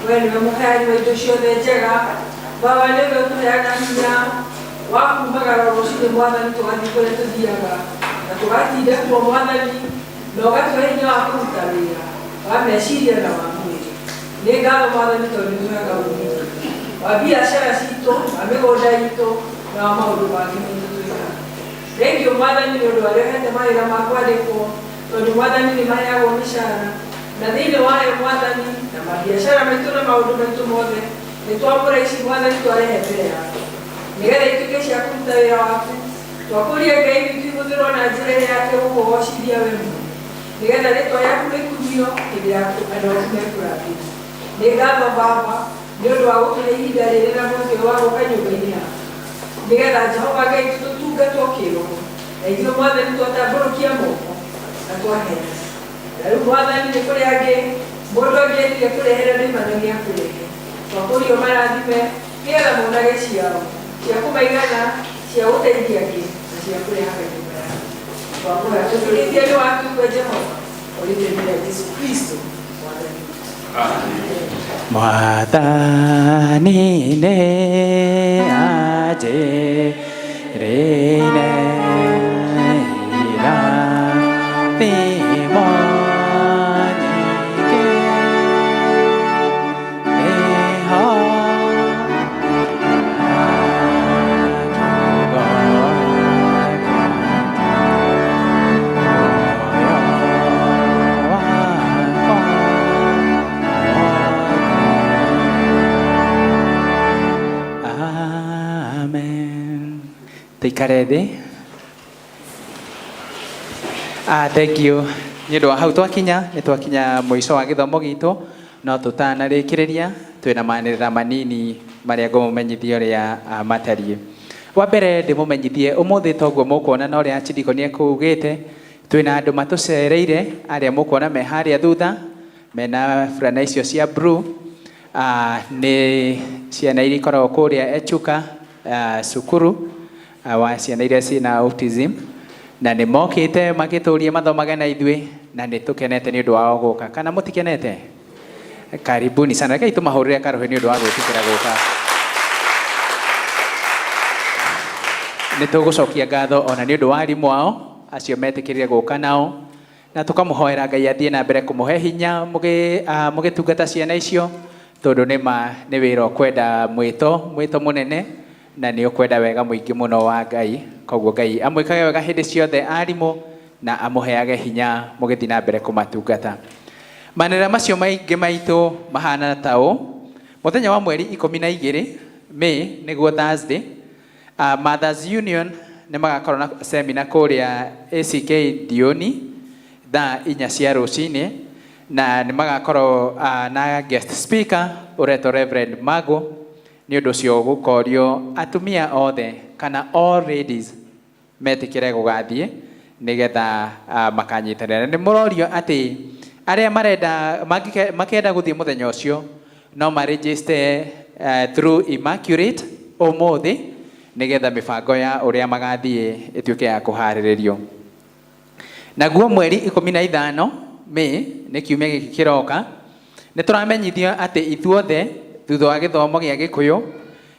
we nĩwe mũheani wa indo ciothe njega. Baba nĩwe ũtũheaga hinya wa kumagara rũciinĩ Mwathani tũgathiĩ kũrĩa tũthiaga na tũgatinda kuo Mwathani na ũgatũhe hinya wa kũruta wĩra wa meciria na wa mwĩrĩ. Nĩ ngatho Mwathani tondũ nĩũheaga umithio wa biacara citũ, wa mĩgũnda itũ na wa maũndũ mangĩ maitũ twĩkaga. Rengio mwathani nĩ ũndũ arehete mawĩra ma kwandĩkwo, tondũ mwathani nĩ maheagwo mĩcara, na thĩinĩ wayo mwathani na mabiacara maitũ na maũndũ maitũ mothe nĩ twamũra ici mwathani twarehe mbere yaku, nĩgetha ituĩke cia kũruta wĩra waku, twakũrie Ngai witũ ihũthĩrwo na njĩra ĩrĩa yake gũkũgocithia we mũno, nĩgetha rĩtwa rĩaku rĩkumio hĩndĩ ya andũ aku mekũrathima. Nĩ ngatho Baba nĩ ũndũ wa gũtũhe ihinda rĩrĩ na mweke wa gũka nyũmba-inĩ yaku, nĩgetha Jehova Ngai tũtungatwo kĩroho, na ithuĩ mwathani twatambũrũkia moko na twahera. Na rĩu mwathani nĩ kũrĩ angĩ mũndũ angĩendire kũrehera nĩmanagia kũrehe, twakũrio marathime nĩgetha monage ciao cia kũmaigana, cia gũteithia angĩ na cia kũrehaga nyũmba yao. Twakũra tũtũrĩtie nĩ waku we Jehova, ũrĩtũmĩra Jesu Kristo mwathani. Mwathani nĩ anjĩrĩire irathimo nyingĩ, nĩho tuikare thĩ. Thank you nĩ ũndũ wa hau twakinya, nĩ twakinya mũico wa gĩthomo gitũ, no tũtanarĩkĩrĩria twĩna maanĩrĩra manini marĩa ngũmũmenyithia ũrĩa matariĩ. Wa mbere ndĩmũmenyithie ũmũthĩ toguo mũkuona na ũrĩa Chidiko nĩekugĩte, twĩna andũ matũcereire arĩa mũkuona me harĩa thutha mena burana icio cia blue. Nĩ ciana iria ikoragwo kũrĩa Echuka cukuru wa ciana iria ciĩna autism, na nĩ mokĩte magĩtũria mathomage na ithuĩ, na nĩ tũkenete nĩ ũndũ wao gũka. Kana mũtikenete? Karibuni sana. Rekei tũmahũrĩre karũhĩ nĩ ũndũ wa gwĩtĩkĩra gũka. Nĩ tũgũcokia ngatho ona nĩ ũndũ wa arimũ ao acio metĩkĩrire gũka nao, na tũkamũhoera Ngai athiĩ na mbere kũmũhe hinya mũgĩtungata ciana icio, tondũ nĩ wĩra ũkwenda mwĩto mũnene, na nĩ ũkwenda wega mũingĩ mũno wa Ngai. Koguo Ngai amwĩkage wega hĩndĩ ciothe arimũ, na amũheage hinya mũgĩthiĩ na mbere kũmatungata. Maanĩrĩra macio maingĩ maitũ mahana ta ũũ. Mũthenya wa mweri 12 May nĩguo Thursday, Mothers Union nĩ magakorwo na seminar kũrĩa ACK Dioni thaa 4 cia rũcinĩ, na nĩ magakorwo na guest speaker ũretwo Reverend Mago. Nĩ ũndũ ũcio gũkorio atumia othe kana all ladies metĩkĩre gũgathiĩ nĩgetha makanyitanĩra. Nĩ mũrorio atĩ arĩa makenda gũthiĩ mũthenya ũcio no maregister through Immaculate ũmũthĩ, nĩgetha mĩbango ya ũrĩa magathiĩ ĩtuĩke ya kũharĩrĩrio. Naguo mweri 15 May nĩ kiumia gĩkĩ kĩroka, nĩ tũramenyithio atĩ ithuothe thutha wa gĩthomo gĩa Gĩkũyũ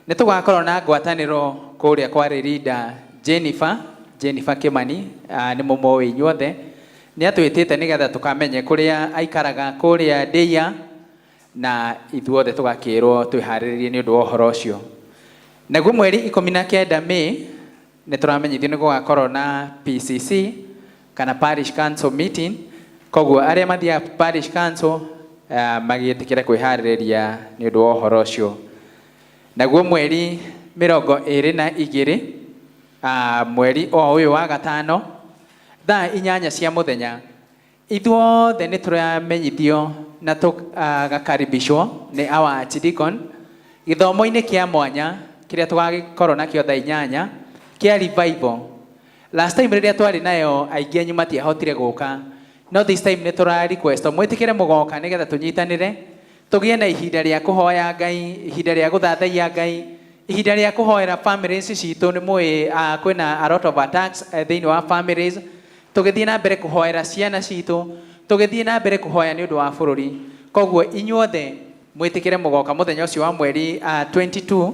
nĩ tũgakorwo na ngwatanĩro kũrĩa kwa Rĩrinda Jennifer Kimani, nĩ mũmũĩ inyuothe. Nĩ atwĩtĩte nĩgetha tũkamenye kũrĩa aikaraga kũrĩa Ndeia, na ithuothe tũgakĩrwo twĩharĩrĩrie nĩ ũndũ wa ũhoro ũcio. Naguo mweri 19 May nĩ tũramenyithio nĩ gũgakorwo na PCC kana Parish Council meeting, koguo arĩa mathiaga Parish Council magĩtĩkĩra kwĩharĩrĩria nĩ ũndũ wa ũhoro ũcio. Naguo mweri 22 mweri o ũyũ wa gatano thaa 8 cia mũthenya, ithuothe nĩ tũramenyithio na tũgakaribishwo nĩ our Chidikon gĩthomo-inĩ kĩa mwanya kĩrĩa tũgagĩkorwo nakĩo thaa 8 kĩa revival. Last time rĩrĩa twarĩ nayo aingĩ anyu matiahotire gũka, no this time nĩ tũra request mwĩtĩkĩre mũgoka nĩgetha tũnyitanĩre tũgĩe na ihinda rĩa kũhoya Ngai, ihinda rĩa gũthathaiya Ngai, ihinda rĩa kũhoera families citũ. Nĩ mũĩ kwĩna a lot of attacks thĩinĩ wa families. Tũgĩthiĩ na mbere kũhoera ciana citũ, tũgĩthiĩ na mbere kũhoya nĩ ũndũ wa bũrũri. Koguo inyuothe mwĩtĩkĩre mũgoka mũthenya ũcio wa mweri 22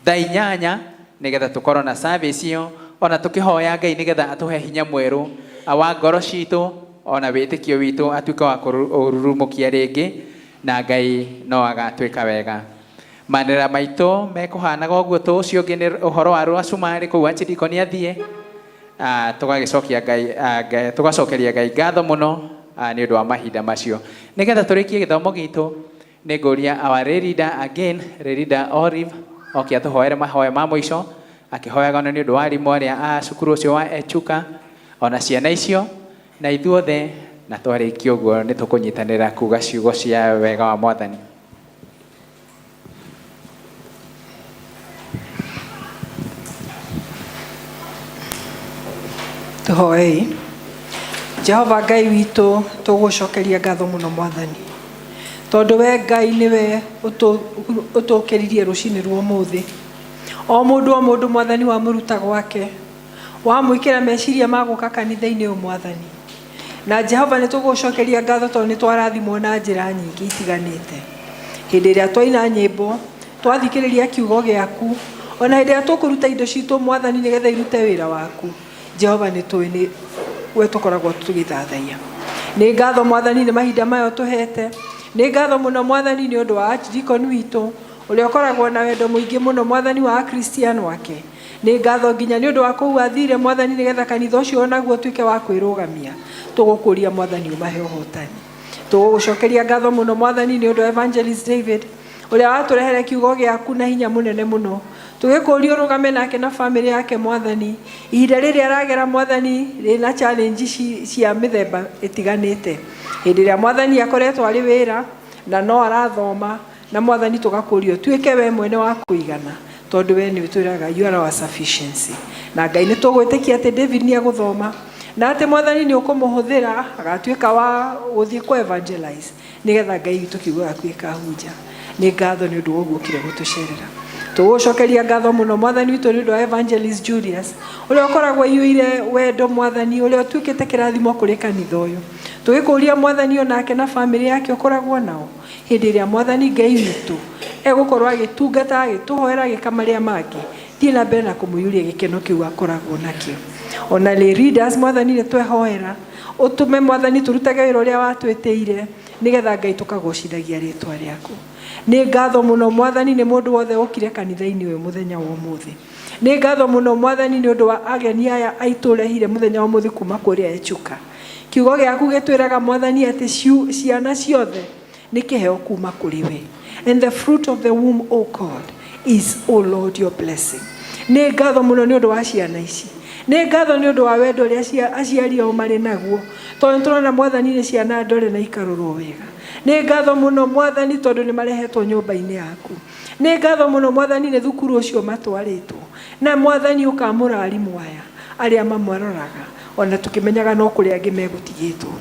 thaa 8 nĩgetha tũkorwo na service ĩyo, ona tũkĩhoya Ngai nĩgetha atũhe hinya mwerũ wa ngoro citũ, ona wĩtĩkio witũ atuĩke wa kũrurumũkia rĩngĩ, na Ngai no agatwĩka wega. Maanĩrĩra maitũ mekũhanaga ũguo. Tũ ũcio ũngĩ nĩ ũhoro wa rũacumarĩ kũu Chidiko nĩ athiĩ. tugagicokia Ngai tugacokeria Ngai ngatho muno nĩ ũndũ wa mahinda macio. Nĩgetha tũrĩkie gĩthomo gitũ nĩ ngũria our leader again, leader Olive oke atũhoere mahoya ma mũico akĩhoyaga nĩ ũndũ wa arimũ arĩa a cukuru ũcio wa Echuka ona ciana icio na ithuothe, na twarĩkia ũguo nĩ tũkũnyitanĩra kuga ciugo cia wega wa Mwathani. Tuhoei. Jehova Ngai witũ tũgũcokeria ngatho mũno Mwathani, tondũ we Ngai nĩwe ũtũkĩririe rũcinĩ rwa ũmũthĩ. O mũndũ Mwathani wa mũruta gwake wa mwĩkĩra meciria ma gũka kanitha-inĩ ũyũ Mwathani. Na Jehova nĩ tũgũcokeria ngatho tondũ nĩ twarathimwo na njĩra nyingĩ itiganĩte. Hĩndĩ ĩrĩa twaina nyĩmbo, twathikĩrĩria kiugo gĩaku, ona hĩndĩ ĩrĩa tũkũruta indo citũ Mwathani nĩgetha irute wĩra waku. Jehova nĩ tũĩ nĩ we tũkoragwo tũgĩthathaiya. Nĩ ngatho Mwathani nĩ mahinda maya ũtũhete. Nĩ ngatho mũno Mwathani nĩ ũndũ wa Archdeacon witũ ũrĩa ũkoragwo na wendo mũingĩ mũno Mwathani wa Christian wake. Nĩ ngatho nginya nĩ ũndũ wa kũu athire Mwathani nĩgetha kanitha ũcio onaguo tuĩke wa kwĩrũgamia. Tũgũkũria Mwathani ũmahe ũhotani. Tũgũcokeria ngatho mũno Mwathani nĩ ũndũ wa Evangelist David ũrĩa watũrehere kiugo gĩaku na hinya mũnene mũno. Tũgĩkũria ũrũgame nake na family yake Mwathani. Ihinda rĩrĩa aragera Mwathani rĩna challenge cia mĩthemba ĩtiganĩte. Hĩndĩ ĩrĩa Mwathani akoretwo arĩ wĩra na no arathoma na Mwathani tũgakũria tuĩke we mwene wa kũigana tondũ we nĩ ũtwĩraga you are our sufficiency. Na Ngai nĩ tũgwĩtĩkia atĩ David nĩ agũthoma na atĩ Mwathani nĩ ũkũmũhũthĩra agatuĩka wa gũthiĩ kũ evangelize nĩgetha Ngai witũ kiugo gĩaku gĩkahunja. Nĩ ngatho nĩ ũndũ wa ũguo ũkire gũtũcerera. Tũgũcokeria ngatho mũno Mwathani witũ nĩ ũndũ wa Evangelist Julius ũrĩa ũkoragwo aiyũire wendo Mwathani ũrĩa ũtuĩkĩte kĩrathimo kũrĩ kanitha ũyũ. Tũgĩkũria Mwathani onake na family yake ũkoragwo nao. Hĩndĩ ĩrĩa Mwathani Ngai witũ egũkorwo agĩtungata agĩtũhoera gĩka marĩa mangĩ, thiĩ na mbere na kũmũiyũria gĩkeno kĩu akoragwo nakĩo. Ona lay readers Mwathani nĩ twehoera ũtũme Mwathani tũrutage wĩra ũrĩa watwĩtĩire nĩgetha Ngai tũkagocithagia rĩtwa rĩaku. Nĩ ngatho mũno Mwathani nĩ mũndũ wothe ũkire kanitha-inĩ ũyũ mũthenya wa ũmũthĩ. Nĩ ngatho mũno Mwathani nĩ ũndũ wa ageni aya aitũrehire mũthenya wa ũmũthĩ kuma kũrĩa Echuka. Kiugo gĩaku gĩtwĩraga Mwathani atĩ ciana ciothe nĩ kĩheo kuma kũrĩ we. And the fruit of the womb, O God, is, O Lord, your blessing. Nĩ ngatho mũno nĩ ũndũ wa ciana ici. Nĩ ngatho nĩ ũndũ wa wendo ũrĩa aciari ao marĩ naguo. Tondũ tũrona Mwathani nĩ ciana ndore na ikarorwo wega. Nĩ ngatho mũno Mwathani tondũ nĩ marehetwo nyũmba-inĩ yaku. Nĩ ngatho mũno Mwathani nĩ thukuru ũcio matwarĩtwo. Na Mwathani ũkamũra arimũ aya arĩa mamwaroraga ona tũkĩmenyaga no kũrĩ angĩ megũtigĩtwo.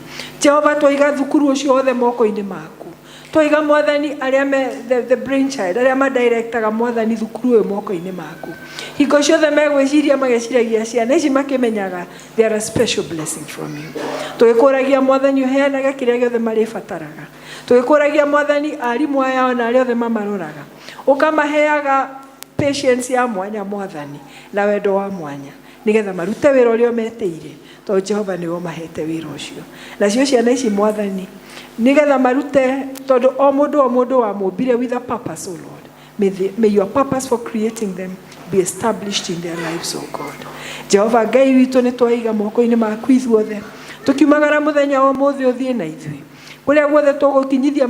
Jehova tũiga thukuru ũcio othe moko-inĩ maku. Tũiga Mwathani arĩa the brain child arĩa madirectaga Mwathani thukuru ũyũ moko-inĩ maku. Hingo ciothe megwĩciria mageciragia ciana ici makĩmenyaga they are a special blessing from you. Tũgĩkũragia Mwathani ũheanaga kĩrĩa gĩothe marĩbataraga. Tũgĩkũragia Mwathani arimũ aya ona arĩa othe mamaroraga. Ũkamaheaga patience ya mwanya Mwathani na wendo wa mwanya nĩgetha marute wĩra ũrĩa metĩire tondũ Jehova nĩwe ũmahete wĩra ũcio. Nacio ciana ici Mwathani nĩgetha marute tondũ o mũndũ wa mũmbire with a purpose, O Lord. May your purpose for creating them be established in their lives, O God. Jehova Ngai witũ nĩ twaiga moko-inĩ maku ithuothe. Tũkiumagara mũthenya wa ũmũthĩ ũthiĩ na ithuĩ. Kũrĩa guothe tũgũkinyithia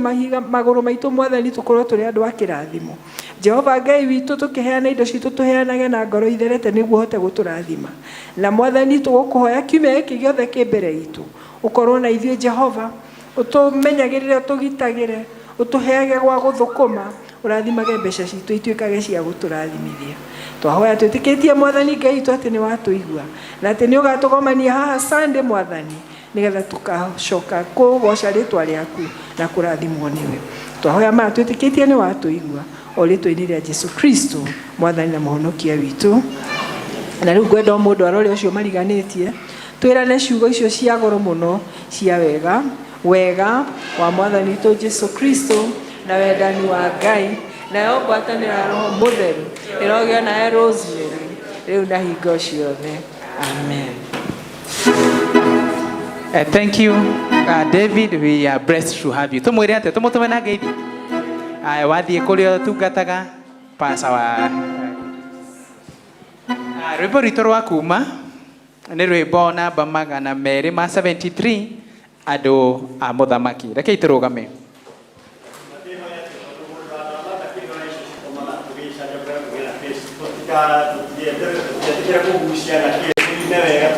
magũrũ maitũ Mwathani tũkorwo tũrĩ andũ a kĩrathimo. Jehova Ngai witũ tũkĩheana indo citũ tũheanage na ngoro itherete nĩguo hote gũtũrathima. Na Mwathani tũgũkũhoya kiumia gĩkĩ gĩothe kĩ mbere itũ. Ũkorwo na ithuĩ Jehova, ũtũmenyagĩrĩre, ũtũgitagĩre, ũtũheage gwa gũthũkũma, ũrathimage mbeca citũ ituĩkage cia gũtũrathimithia. Twahoya twĩtĩkĩtie Mwathani Ngai witũ atĩ nĩ watũigua na atĩ nĩ ũgatũgomania haha Sunday Mwathani nĩgetha tũkacoka kũgoca rĩtwa rĩaku na kũrathimwo nĩwe. Twahoya maya twĩtĩkĩtie nĩ watũigua o rĩtwa-inĩ rĩa Jesu Kristo Mwathani na Mũhonokia witũ. Na rĩu ngwenda o mũndũ arore ũcio mariganĩtie twĩrane ciugo icio cia goro mũno cia wega wa Mwathani witũ Jesu Kristo na wendani wa Ngai na ngwatanĩra Roho Mũtheru ĩrogĩa nawe Rosemary rĩu na hingo ciothe. Amen. Thank you, David. We are blessed to have you. Tumwĩre atĩ tũmũtũme na ngeithi. Wathiĩ kũrĩa ũtungataga pasa wa rwĩmbo rwitũ rwa kuma nĩ rwĩmbo namba 273 andũ a mũthamaki. Rekei tũrũgame. Tukiendelea kugusia na kile wega